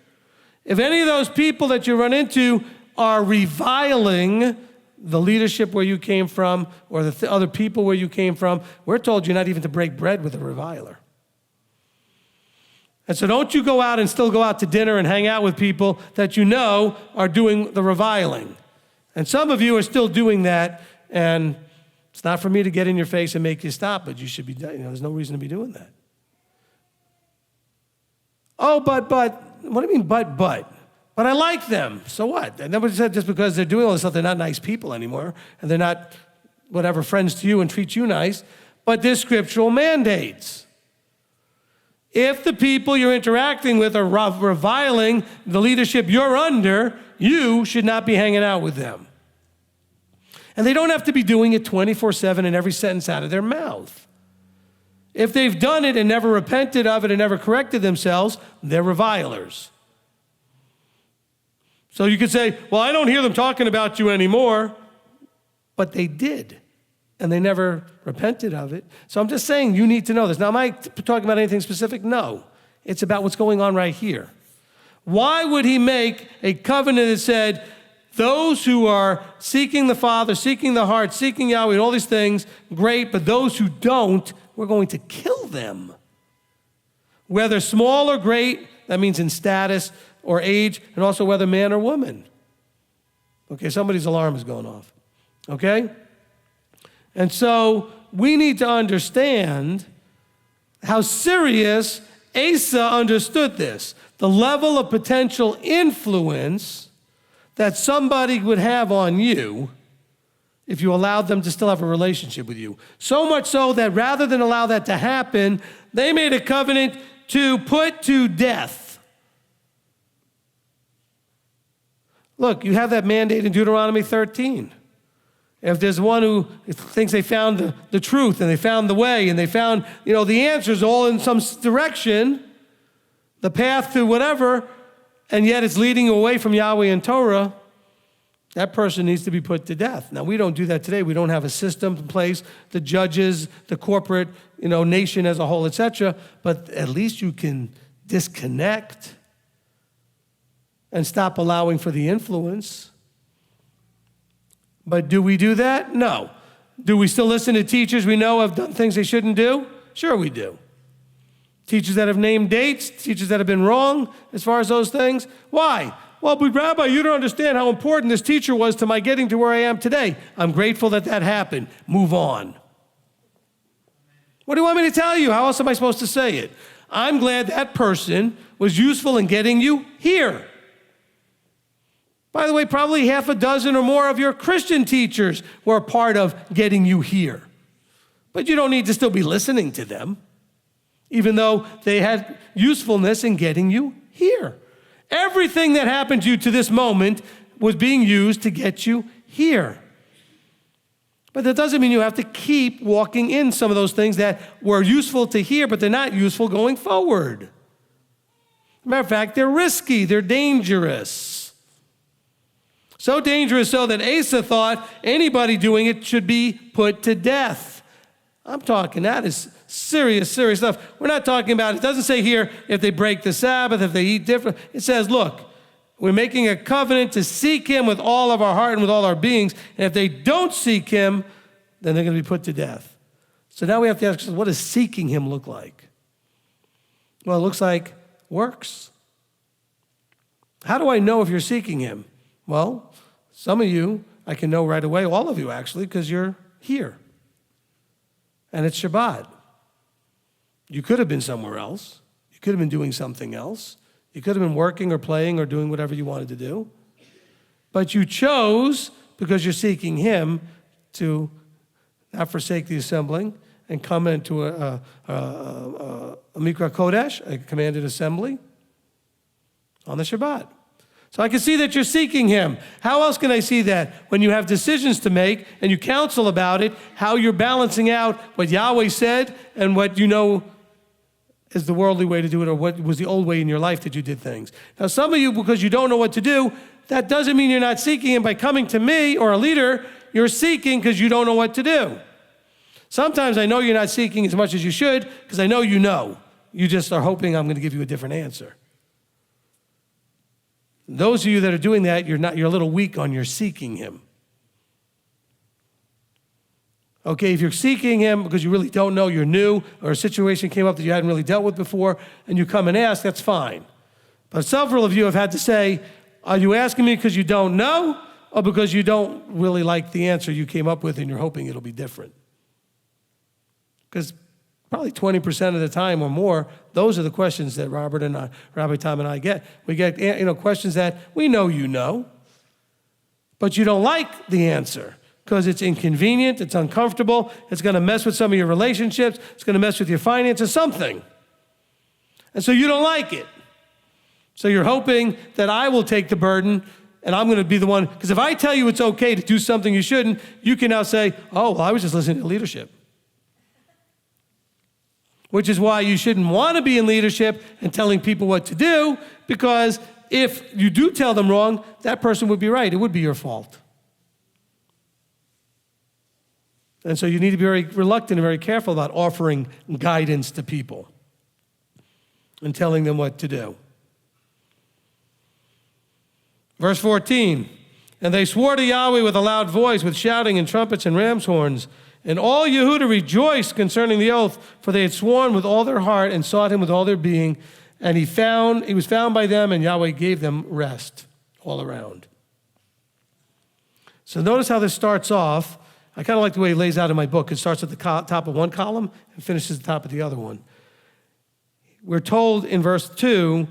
[SPEAKER 1] If any of those people that you run into are reviling the leadership where you came from or the other people where you came from, we're told you're not even to break bread with a reviler. And so don't you go out and still go out to dinner and hang out with people that you know are doing the reviling. And some of you are still doing that, and it's not for me to get in your face and make you stop, but you should be, there's no reason to be doing that. Oh, but, what do you mean but? But I like them, so what? And nobody said just because they're doing all this stuff, they're not nice people anymore, and they're not, whatever, friends to you and treat you nice, but there's scriptural mandates. If the people you're interacting with are reviling the leadership you're under, you should not be hanging out with them. And they don't have to be doing it 24/7 in every sentence out of their mouth. If they've done it and never repented of it and never corrected themselves, they're revilers. So you could say, well, I don't hear them talking about you anymore. But they did, and they never repented of it. So I'm just saying you need to know this. Now, am I talking about anything specific? No. It's about what's going on right here. Why would he make a covenant that said, those who are seeking the Father, seeking the heart, seeking Yahweh, and all these things, great, but those who don't, we're going to kill them. Whether small or great, that means in status or age, and also whether man or woman. Okay, somebody's alarm is going off. Okay? And so we need to understand how serious Asa understood this. The level of potential influence that somebody would have on you if you allowed them to still have a relationship with you. So much so that rather than allow that to happen, they made a covenant to put to death. Look, you have that mandate in Deuteronomy 13. If there's one who thinks they found the truth and they found the way and they found, the answers all in some direction, the path to whatever, and yet it's leading away from Yahweh and Torah, that person needs to be put to death. Now, we don't do that today. We don't have a system in place, the judges, the corporate, nation as a whole, etc. But at least you can disconnect and stop allowing for the influence. But do we do that? No. Do we still listen to teachers we know have done things they shouldn't do? Sure we do. Teachers that have named dates, teachers that have been wrong as far as those things. Why? Well, but Rabbi, you don't understand how important this teacher was to my getting to where I am today. I'm grateful that happened. Move on. What do you want me to tell you? How else am I supposed to say it? I'm glad that person was useful in getting you here. By the way, probably half a dozen or more of your Christian teachers were a part of getting you here. But you don't need to still be listening to them, even though they had usefulness in getting you here. Everything that happened to you to this moment was being used to get you here. But that doesn't mean you have to keep walking in some of those things that were useful to here, but they're not useful going forward. Matter of fact, they're risky, they're dangerous. So dangerous so that Asa thought anybody doing it should be put to death. I'm talking, that is serious stuff. We're not talking about, it doesn't say here if they break the Sabbath, if they eat different. It says, look, we're making a covenant to seek him with all of our heart and with all our beings. And if they don't seek him, then they're going to be put to death. So now we have to ask, what does seeking him look like? Well, it looks like works. How do I know if you're seeking him? Well, some of you, I can know right away, all of you actually, because you're here. And it's Shabbat. You could have been somewhere else. You could have been doing something else. You could have been working or playing or doing whatever you wanted to do. But you chose, because you're seeking him, to not forsake the assembling and come into a Mikra Kodesh, a commanded assembly, on the Shabbat. So I can see that you're seeking him. How else can I see that? When you have decisions to make and you counsel about it, how you're balancing out what Yahweh said and what you know is the worldly way to do it, or what was the old way in your life that you did things. Now, some of you, because you don't know what to do, that doesn't mean you're not seeking him by coming to me or a leader. You're seeking because you don't know what to do. Sometimes I know you're not seeking as much as you should because I know you know. You just are hoping I'm going to give you a different answer. Those of you that are doing that, you're a little weak on your seeking him. Okay, if you're seeking him because you really don't know, you're new, or a situation came up that you hadn't really dealt with before, and you come and ask, that's fine. But several of you have had to say, are you asking me because you don't know, or because you don't really like the answer you came up with and you're hoping it'll be different? Because probably 20% of the time or more, those are the questions that Robert and Rabbi Tom and I get. We get questions that we know you know, but you don't like the answer because it's inconvenient, it's uncomfortable, it's going to mess with some of your relationships, it's going to mess with your finances, something. And so you don't like it. So you're hoping that I will take the burden and I'm going to be the one, because if I tell you it's okay to do something you shouldn't, you can now say, oh, well, I was just listening to leadership. Which is why you shouldn't want to be in leadership and telling people what to do, because if you do tell them wrong, that person would be right. It would be your fault. And so you need to be very reluctant and very careful about offering guidance to people and telling them what to do. Verse 14, and they swore to Yahweh with a loud voice, with shouting and trumpets and ram's horns. And all Yehuda rejoiced concerning the oath, for they had sworn with all their heart and sought him with all their being. And he was found by them, and Yahweh gave them rest all around. So notice how this starts off. I kind of like the way he lays out in my book. It starts at the top of one column and finishes at the top of the other one. We're told in verse 2,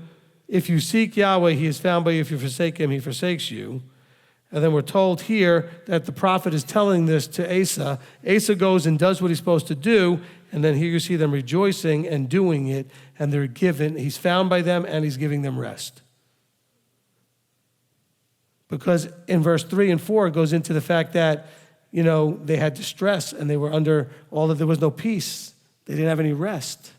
[SPEAKER 1] if you seek Yahweh, he is found by you. If you forsake him, he forsakes you. And then we're told here that the prophet is telling this to Asa. Asa goes and does what he's supposed to do, and then here you see them rejoicing and doing it, and they're given, he's found by them, and he's giving them rest. Because in verse 3 and 4, it goes into the fact that they had distress and they were under there was no peace. They didn't have any rest.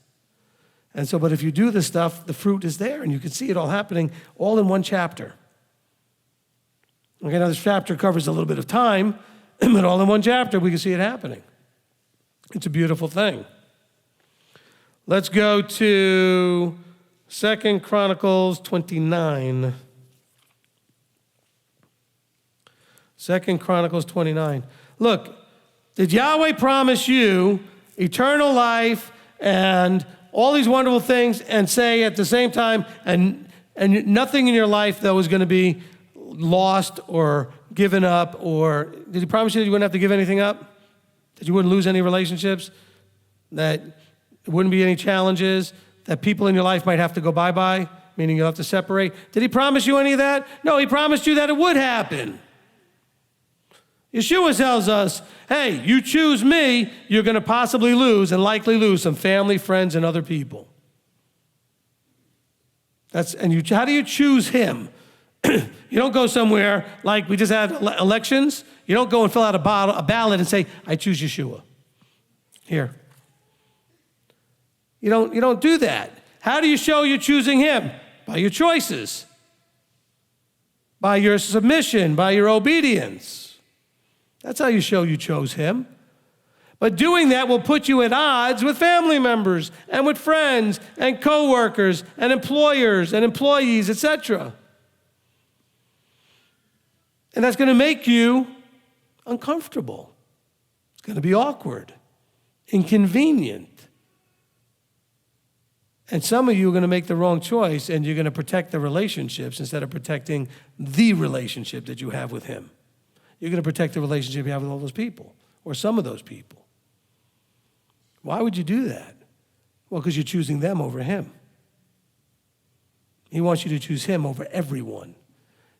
[SPEAKER 1] And so, but if you do this stuff, the fruit is there, and you can see it all happening all in one chapter. Okay, now this chapter covers a little bit of time, but all in one chapter, we can see it happening. It's a beautiful thing. Let's go to 2 Chronicles 29. 2 Chronicles 29. Look, did Yahweh promise you eternal life and all these wonderful things, and say at the same time, and nothing in your life that was going to be lost or given up, or did he promise you that you wouldn't have to give anything up? That you wouldn't lose any relationships? That there wouldn't be any challenges? That people in your life might have to go bye-bye, meaning you'll have to separate? Did he promise you any of that? No, he promised you that it would happen. Yeshua tells us, hey, you choose me, you're going to possibly lose and likely lose some family, friends, and other people. How do you choose him? You don't go somewhere like we just had elections. You don't go and fill out a ballot and say, I choose Yeshua. Here. You don't do that. How do you show you're choosing him? By your choices. By your submission, by your obedience. That's how you show you chose him. But doing that will put you at odds with family members and with friends and coworkers and employers and employees, etc. And that's going to make you uncomfortable. It's going to be awkward, inconvenient. And some of you are going to make the wrong choice, and you're going to protect the relationships instead of protecting the relationship that you have with him. You're going to protect the relationship you have with all those people, or some of those people. Why would you do that? Well, because you're choosing them over him. He wants you to choose him over everyone.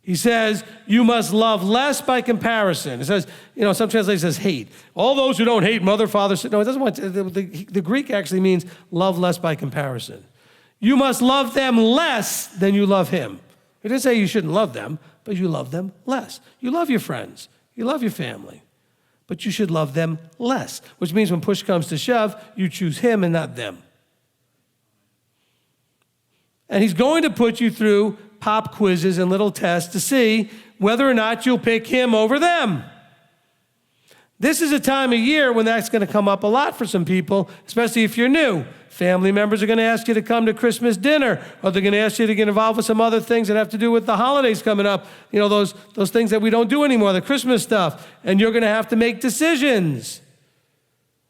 [SPEAKER 1] He says, you must love less by comparison. It says, some translation says hate. All those who don't hate mother, father, no, it doesn't want to. The Greek actually means love less by comparison. You must love them less than you love him. It didn't say you shouldn't love them, but you love them less. You love your friends. You love your family. But you should love them less, which means when push comes to shove, you choose him and not them. And he's going to put you through pop quizzes and little tests to see whether or not you'll pick him over them. This is a time of year when that's going to come up a lot for some people, especially if you're new. Family members are going to ask you to come to Christmas dinner, or they're going to ask you to get involved with some other things that have to do with the holidays coming up. Those things that we don't do anymore, the Christmas stuff. And you're going to have to make decisions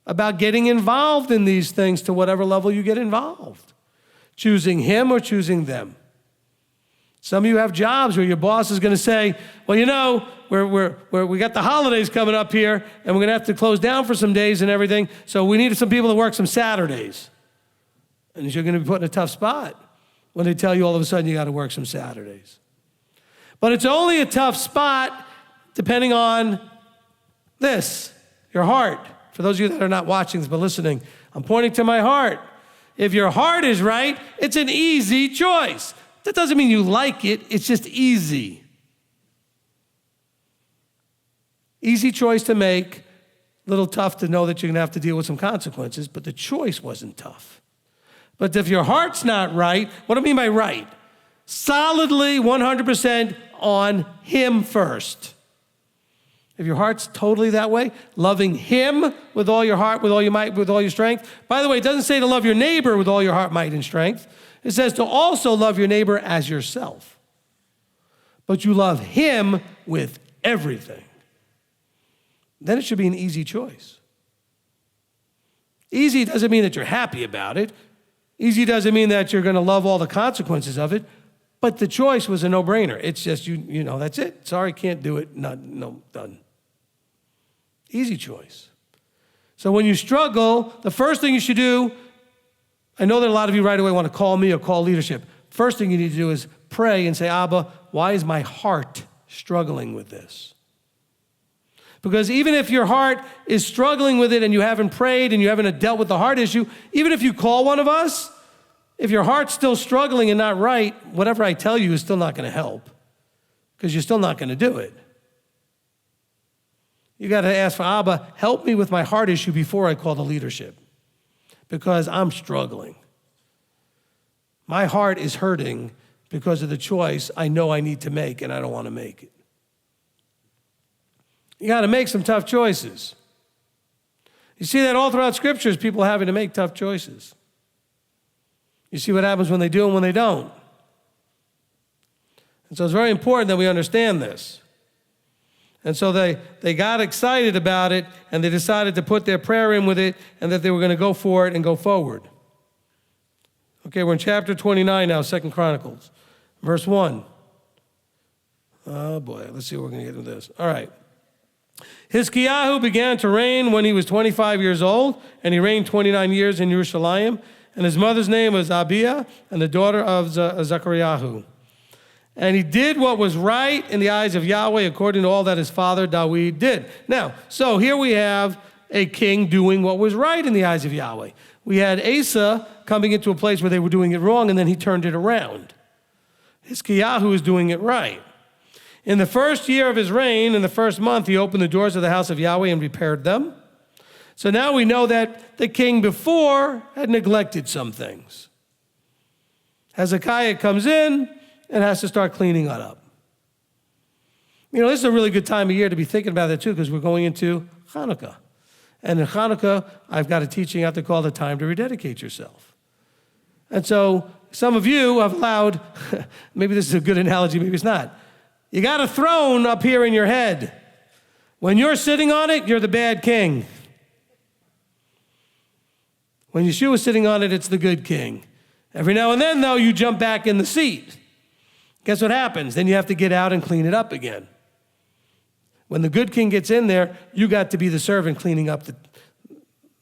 [SPEAKER 1] about getting involved in these things to whatever level you get involved. Choosing him or choosing them. Some of you have jobs where your boss is going to say, well, we got the holidays coming up here, and we're going to have to close down for some days and everything, so we need some people to work some Saturdays. And you're going to be put in a tough spot when they tell you all of a sudden you got to work some Saturdays. But it's only a tough spot depending on this, your heart. For those of you that are not watching this but listening, I'm pointing to my heart. If your heart is right, it's an easy choice. That doesn't mean you like it, it's just easy. Easy choice to make, a little tough to know that you're going to have to deal with some consequences, but the choice wasn't tough. But if your heart's not right, what do I mean by right? Solidly 100% on him first. If your heart's totally that way, loving him with all your heart, with all your might, with all your strength. By the way, it doesn't say to love your neighbor with all your heart, might, and strength. It says to also love your neighbor as yourself. But you love him with everything. Then it should be an easy choice. Easy doesn't mean that you're happy about it. Easy doesn't mean that you're going to love all the consequences of it. But the choice was a no-brainer. It's just, that's it. Sorry, can't do it. No, done. Easy choice. So when you struggle, the first thing you should do, I know that a lot of you right away want to call me or call leadership. First thing you need to do is pray and say, Abba, why is my heart struggling with this? Because even if your heart is struggling with it and you haven't prayed and you haven't dealt with the heart issue, even if you call one of us, if your heart's still struggling and not right, whatever I tell you is still not going to help because you're still not going to do it. You got to ask for Abba, help me with my heart issue before I call the leadership, because I'm struggling. My heart is hurting because of the choice I know I need to make, and I don't want to make it. You got to make some tough choices. You see that all throughout scriptures, people having to make tough choices. You see what happens when they do and when they don't. And so it's very important that we understand this. And so they got excited about it, and they decided to put their prayer in with it, and that they were going to go for it and go forward. Okay, we're in chapter 29 now, 2 Chronicles, verse 1. Oh boy, let's see what we're going to get with this. All right. Hiskiyahu began to reign when he was 25 years old, and he reigned 29 years in Jerusalem. And his mother's name was Abiah, and the daughter of Zechariah. And he did what was right in the eyes of Yahweh, according to all that his father David did. Now, so here we have a king doing what was right in the eyes of Yahweh. We had Asa coming into a place where they were doing it wrong, and then he turned it around. Hiskiyahu is doing it right. In the first year of his reign, in the first month, he opened the doors of the house of Yahweh and repaired them. So now we know that the king before had neglected some things. Hezekiah comes in and has to start cleaning that up. You know, this is a really good time of year to be thinking about that too, because we're going into Hanukkah. And in Hanukkah, I've got a teaching out there called The Time to Rededicate Yourself. And so some of you have allowed, maybe this is a good analogy, maybe it's not. You got a throne up here in your head. When you're sitting on it, you're the bad king. When Yeshua's sitting on it, it's the good king. Every now and then, though, you jump back in the seat. Guess what happens? Then you have to get out and clean it up again. When the good king gets in there, you got to be the servant cleaning up the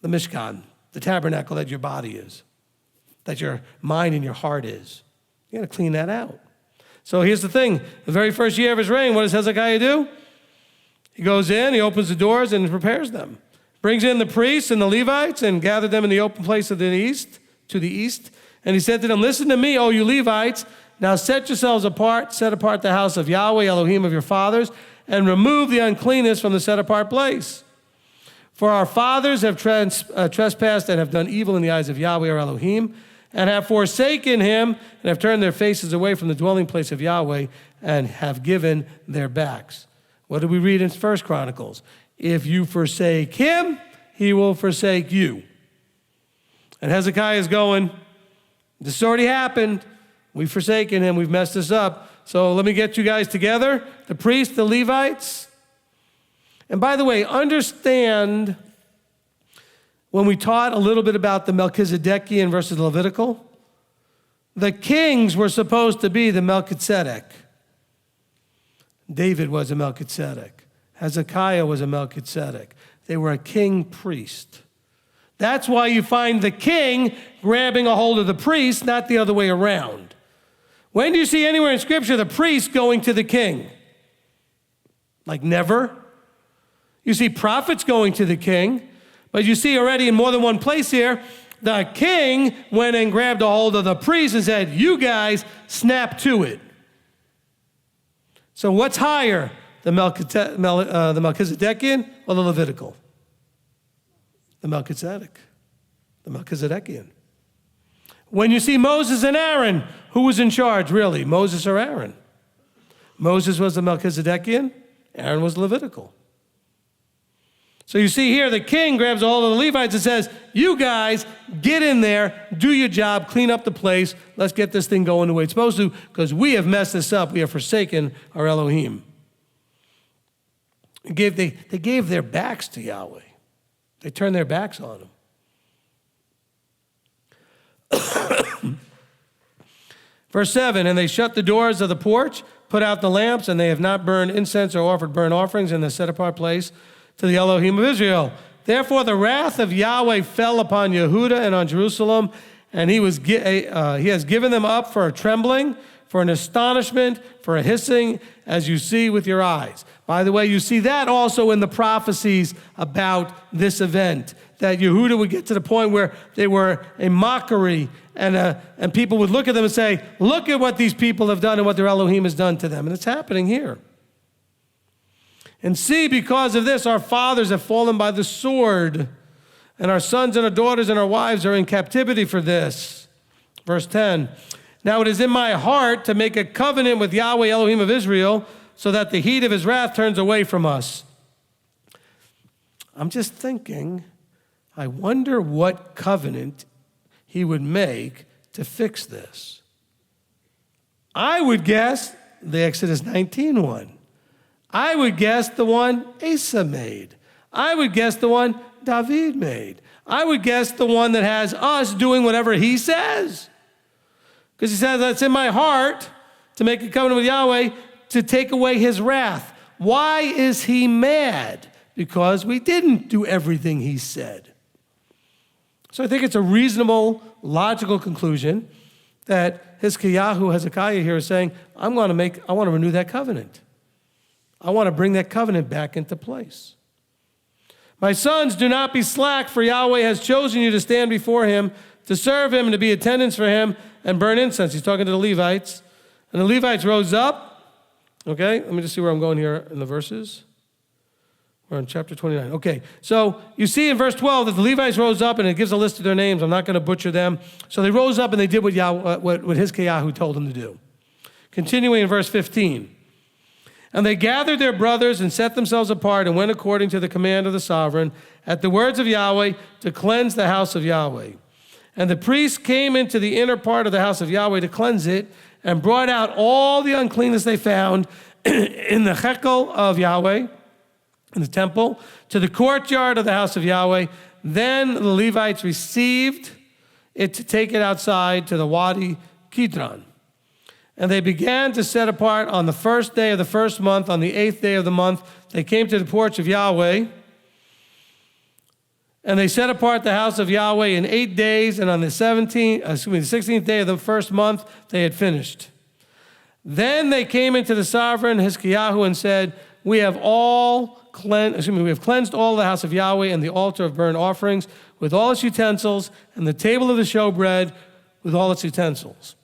[SPEAKER 1] Mishkan, the tabernacle that your body is, that your mind and your heart is. You got to clean that out. So here's the thing. The very first year of his reign, what does Hezekiah do? He goes in, he opens the doors and prepares them. Brings in the priests and the Levites and gathered them in the open place to the east. And he said to them, listen to me, O you Levites. Now set yourselves apart, set apart the house of Yahweh, Elohim of your fathers, and remove the uncleanness from the set apart place. For our fathers have trespassed and have done evil in the eyes of Yahweh our Elohim, and have forsaken him, and have turned their faces away from the dwelling place of Yahweh, and have given their backs. What do we read in 1 Chronicles? If you forsake him, he will forsake you. And Hezekiah is going, this has already happened. We've forsaken him. We've messed this up. So let me get you guys together, the priests, the Levites. And by the way, understand when we taught a little bit about the Melchizedekian versus Levitical, the kings were supposed to be the Melchizedek. David was a Melchizedek. Hezekiah was a Melchizedek. They were a king priest. That's why you find the king grabbing a hold of the priest, not the other way around. When do you see anywhere in Scripture the priest going to the king? Like never. You see prophets going to the king, but you see already in more than one place here, the king went and grabbed a hold of the priest and said, you guys snap to it. So what's higher, the Melchizedekian or the Levitical? The Melchizedek, the Melchizedekian. When you see Moses and Aaron, who was in charge, really, Moses or Aaron? Moses was the Melchizedekian, Aaron was Levitical. So you see here, the king grabs a hold of the Levites and says, you guys, get in there, do your job, clean up the place, let's get this thing going the way it's supposed to, because we have messed this up, we have forsaken our Elohim. They gave their backs to Yahweh. They turned their backs on him. Verse 7, and they shut the doors of the porch, put out the lamps, and they have not burned incense or offered burnt offerings in the set-apart place to the Elohim of Israel. Therefore the wrath of Yahweh fell upon Yehudah and on Jerusalem, and he has given them up for a trembling, for an astonishment, for a hissing, as you see with your eyes. By the way, you see that also in the prophecies about this event, that Yehudah would get to the point where they were a mockery, and people would look at them and say, look at what these people have done and what their Elohim has done to them. And it's happening here. And see, because of this, our fathers have fallen by the sword, and our sons and our daughters and our wives are in captivity for this. Verse 10, now it is in my heart to make a covenant with Yahweh Elohim of Israel, so that the heat of his wrath turns away from us. I'm just thinking, I wonder what covenant he would make to fix this. I would guess the Exodus 19 one. I would guess the one Asa made. I would guess the one David made. I would guess the one that has us doing whatever he says. Because he says, that's in my heart to make a covenant with Yahweh to take away his wrath. Why is he mad? Because we didn't do everything he said. So I think it's a reasonable, logical conclusion that Hezekiah here is saying, I want to renew that covenant. I want to bring that covenant back into place. My sons, do not be slack, for Yahweh has chosen you to stand before him, to serve him and to be attendants for him and burn incense. He's talking to the Levites. And the Levites rose up. Okay, let me just see where I'm going here in the verses. We're in chapter 29. Okay, so you see in verse 12 that the Levites rose up, and it gives a list of their names. I'm not going to butcher them. So they rose up and they did what Hezekiah told them to do. Continuing in verse 15. And they gathered their brothers and set themselves apart and went according to the command of the sovereign at the words of Yahweh to cleanse the house of Yahweh. And the priests came into the inner part of the house of Yahweh to cleanse it and brought out all the uncleanness they found in the hekel of Yahweh, in the temple, to the courtyard of the house of Yahweh. Then the Levites received it to take it outside to the Wadi Kidron. And they began to set apart on the first day of the first month, on the 8th day of the month. They came to the porch of Yahweh, and they set apart the house of Yahweh in 8 days, and on the 16th day of the first month, they had finished. Then they came into the sovereign Hezekiah and said, we have cleansed all the house of Yahweh and the altar of burnt offerings with all its utensils, and the table of the showbread with all its utensils.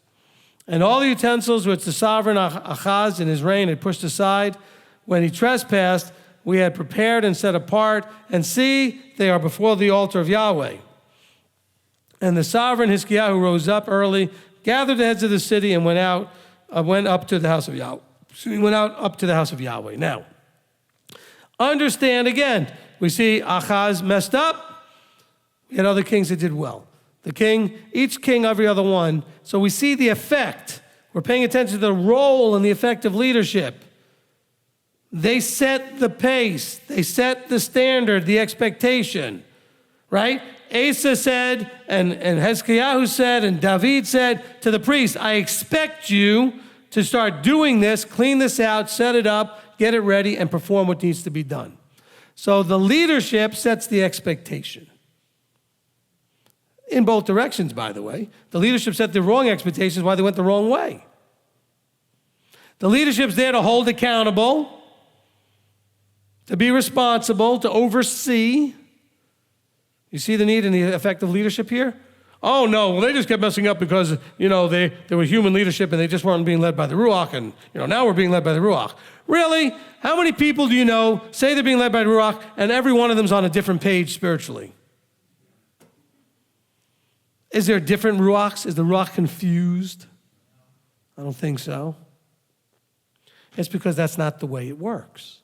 [SPEAKER 1] And all the utensils which the sovereign Ahaz in his reign had pushed aside when he trespassed, we had prepared and set apart, and see, they are before the altar of Yahweh. And the sovereign Hezekiah rose up early, gathered the heads of the city, and went up to the house of Yahweh. He went out up to the house of Yahweh. Now, understand again, we see Ahaz messed up. We had other kings that did well. Each king, every other one. So we see the effect. We're paying attention to the role and the effect of leadership. They set the pace. They set the standard, the expectation, right? Asa said, and Hezekiah said, and David said to the priest, I expect you to start doing this, clean this out, set it up, get it ready, and perform what needs to be done. So the leadership sets the expectation. In both directions, by the way. The leadership set the wrong expectations why they went the wrong way. The leadership's there to hold accountable, to be responsible, to oversee. You see the need and the effect of leadership here? Oh, no, well, they just kept messing up because, they were human leadership and they just weren't being led by the Ruach, and, now we're being led by the Ruach. Really? How many people do you know say they're being led by the Ruach and every one of them's on a different page spiritually? Is there different Ruachs? Is the Ruach confused? I don't think so. It's because that's not the way it works.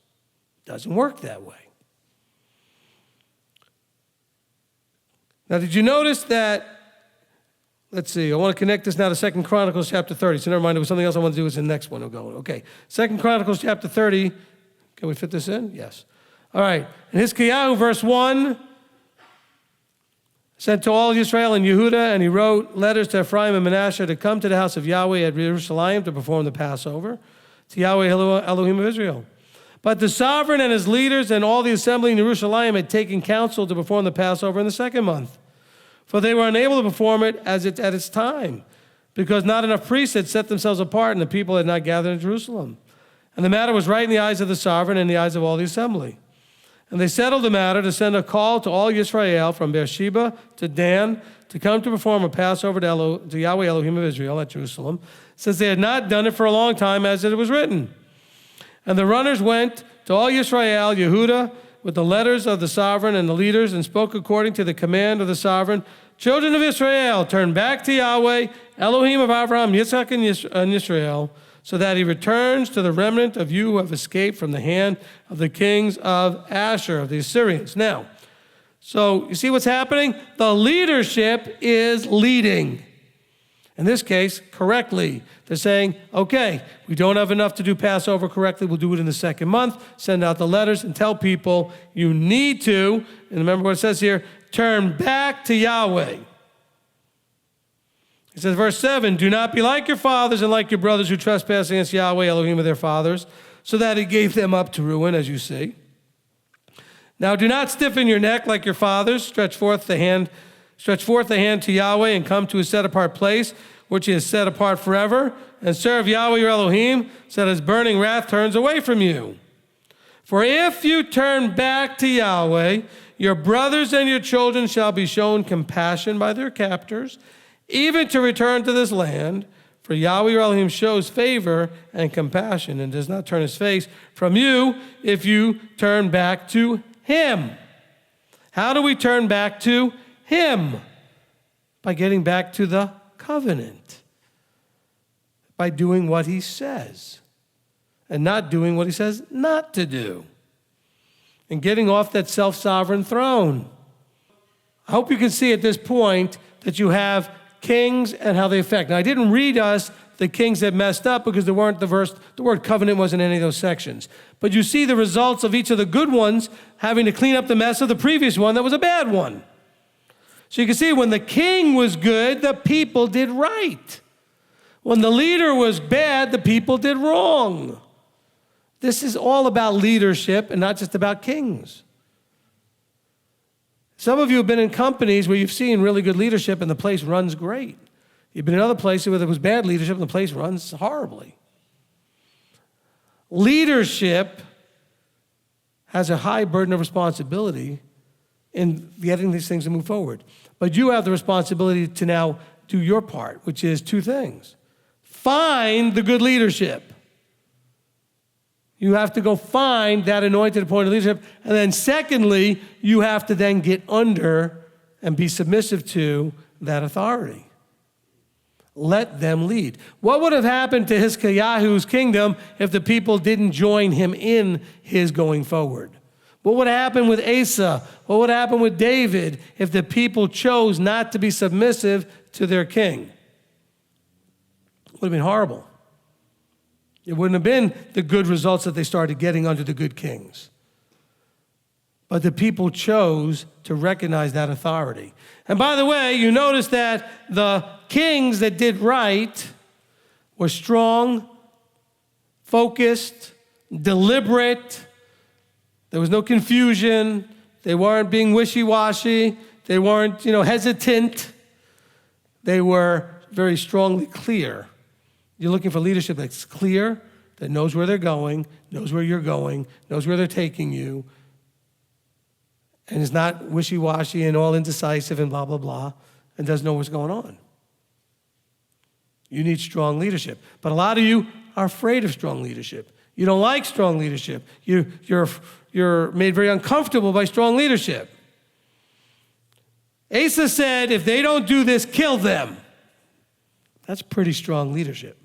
[SPEAKER 1] It doesn't work that way. Now, did you notice that, let's see, I want to connect this now to 2 Chronicles chapter 30. So never mind, there was something else I want to do. It's the next one. Okay, 2 Chronicles chapter 30. Can we fit this in? Yes. All right. In Hezekiah, verse 1, sent to all Israel and Yehuda, and he wrote letters to Ephraim and Manasseh to come to the house of Yahweh at Jerusalem to perform the Passover, to Yahweh Elohim of Israel. But the sovereign and his leaders and all the assembly in Jerusalem had taken counsel to perform the Passover in the second month, for they were unable to perform it at its time, because not enough priests had set themselves apart, and the people had not gathered in Jerusalem. And the matter was right in the eyes of the sovereign and in the eyes of all the assembly. And they settled the matter to send a call to all Yisrael from Beersheba to Dan to come to perform a Passover to Yahweh Elohim of Israel at Jerusalem, since they had not done it for a long time as it was written. And the runners went to all Yisrael, Yehuda, with the letters of the sovereign and the leaders, and spoke according to the command of the sovereign. Children of Israel, turn back to Yahweh, Elohim of Abraham, Yitzhak, and Israel, so that he returns to the remnant of you who have escaped from the hand of the kings of Asher, of the Assyrians. Now, so you see what's happening? The leadership is leading. In this case, correctly. They're saying, okay, we don't have enough to do Passover correctly. We'll do it in the second month. Send out the letters and tell people you need to, and remember what it says here, turn back to Yahweh. It says, verse 7, do not be like your fathers and like your brothers who trespass against Yahweh, Elohim of their fathers, so that he gave them up to ruin, as you see. Now do not stiffen your neck like your fathers. Stretch forth the hand to Yahweh and come to a set-apart place, which he has set apart forever, and serve Yahweh your Elohim, so that his burning wrath turns away from you. For if you turn back to Yahweh, your brothers and your children shall be shown compassion by their captors, even to return to this land. For Yahweh your Elohim shows favor and compassion and does not turn his face from you if you turn back to him. How do we turn back to him? By getting back to the covenant. By doing what he says and not doing what he says not to do. And getting off that self-sovereign throne. I hope you can see at this point that you have kings and how they affect. Now, I didn't read us the kings that messed up because there weren't the word covenant wasn't in any of those sections. But you see the results of each of the good ones having to clean up the mess of the previous one that was a bad one. So you can see when the king was good, the people did right. When the leader was bad, the people did wrong. This is all about leadership and not just about kings. Some of you have been in companies where you've seen really good leadership and the place runs great. You've been in other places where there was bad leadership and the place runs horribly. Leadership has a high burden of responsibility in getting these things to move forward. But you have the responsibility to now do your part, which is two things. Find the good leadership. You have to go find that anointed, appointed leadership. And then secondly, you have to then get under and be submissive to that authority. Let them lead. What would have happened to Hiskiyahu's kingdom if the people didn't join him in his going forward? What would happen with Asa? What would happen with David if the people chose not to be submissive to their king? It would have been horrible. It wouldn't have been the good results that they started getting under the good kings. But the people chose to recognize that authority. And by the way, you notice that the kings that did right were strong, focused, deliberate. There was no confusion. They weren't being wishy-washy. They weren't, hesitant. They were very strongly clear. You're looking for leadership that's clear, that knows where they're going, knows where you're going, knows where they're taking you, and is not wishy-washy and all indecisive and blah, blah, blah, and doesn't know what's going on. You need strong leadership. But a lot of you are afraid of strong leadership. You don't like strong leadership. You're made very uncomfortable by strong leadership. Asa said, if they don't do this, kill them. That's pretty strong leadership.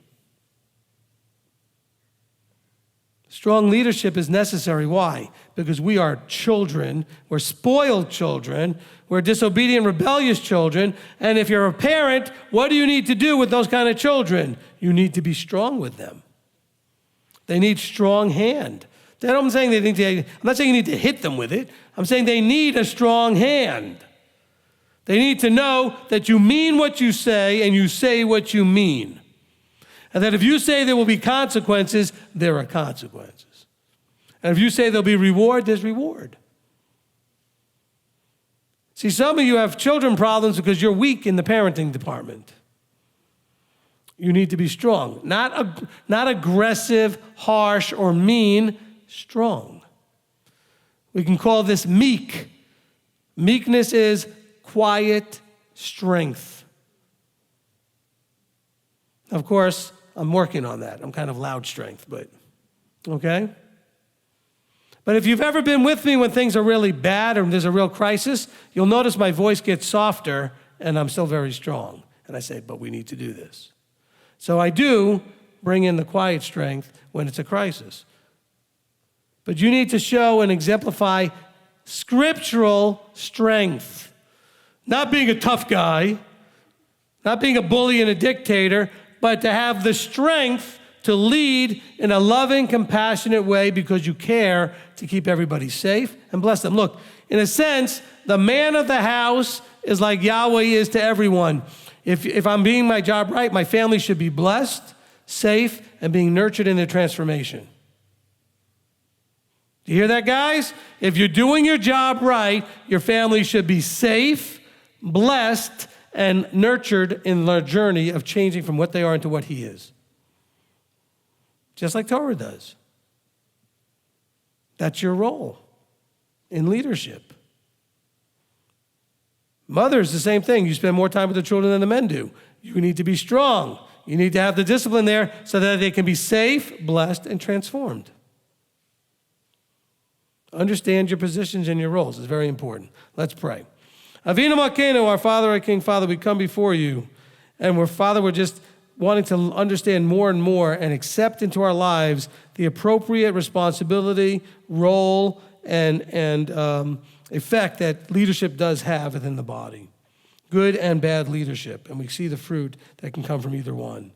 [SPEAKER 1] Strong leadership is necessary. Why? Because we are children. We're spoiled children. We're disobedient, rebellious children. And if you're a parent, what do you need to do with those kind of children? You need to be strong with them. They need strong hand. I'm not saying you need to hit them with it. I'm saying they need a strong hand. They need to know that you mean what you say and you say what you mean. And that if you say there will be consequences, there are consequences. And if you say there'll be reward, there's reward. See, some of you have children problems because you're weak in the parenting department. You need to be strong. Not aggressive, harsh, or mean, strong. We can call this meek. Meekness is quiet strength. Of course, I'm working on that. I'm kind of loud strength, but okay? But if you've ever been with me when things are really bad or there's a real crisis, you'll notice my voice gets softer and I'm still very strong. And I say, but we need to do this. So I do bring in the quiet strength when it's a crisis. But you need to show and exemplify scriptural strength. Not being a tough guy, not being a bully and a dictator, but to have the strength to lead in a loving, compassionate way because you care to keep everybody safe and bless them. Look, in a sense, the man of the house is like Yahweh is to everyone. If I'm doing my job right, my family should be blessed, safe, and being nurtured in their transformation. Do you hear that, guys? If you're doing your job right, your family should be safe, blessed, and nurtured in their journey of changing from what they are into what He is. Just like Torah does. That's your role in leadership. Mothers, the same thing. You spend more time with the children than the men do. You need to be strong. You need to have the discipline there so that they can be safe, blessed, and transformed. Understand your positions and your roles. It's very important. Let's pray. Avinu Malkeinu, our Father, our King, Father, we come before you. And we're just wanting to understand more and more and accept into our lives the appropriate responsibility, role, and effect that leadership does have within the body. Good and bad leadership. And we see the fruit that can come from either one.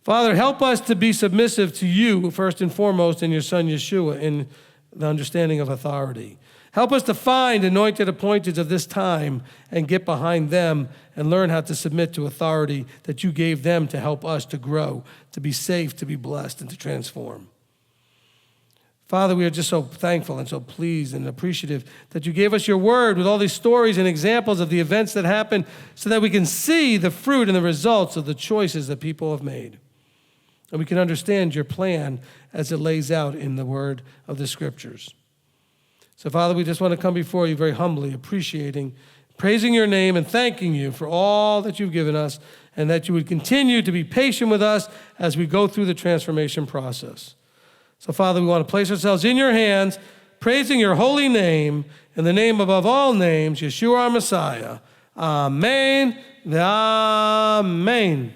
[SPEAKER 1] Father, help us to be submissive to you, first and foremost, in your Son Yeshua, in the understanding of authority. Help us to find anointed appointed of this time and get behind them and learn how to submit to authority that you gave them to help us to grow, to be safe, to be blessed, and to transform. Father, we are just so thankful and so pleased and appreciative that you gave us your word with all these stories and examples of the events that happened so that we can see the fruit and the results of the choices that people have made. And we can understand your plan as it lays out in the word of the scriptures. So, Father, we just want to come before you very humbly, appreciating, praising your name, and thanking you for all that you've given us, and that you would continue to be patient with us as we go through the transformation process. So, Father, we want to place ourselves in your hands, praising your holy name, in the name above all names, Yeshua our Messiah. Amen. Amen.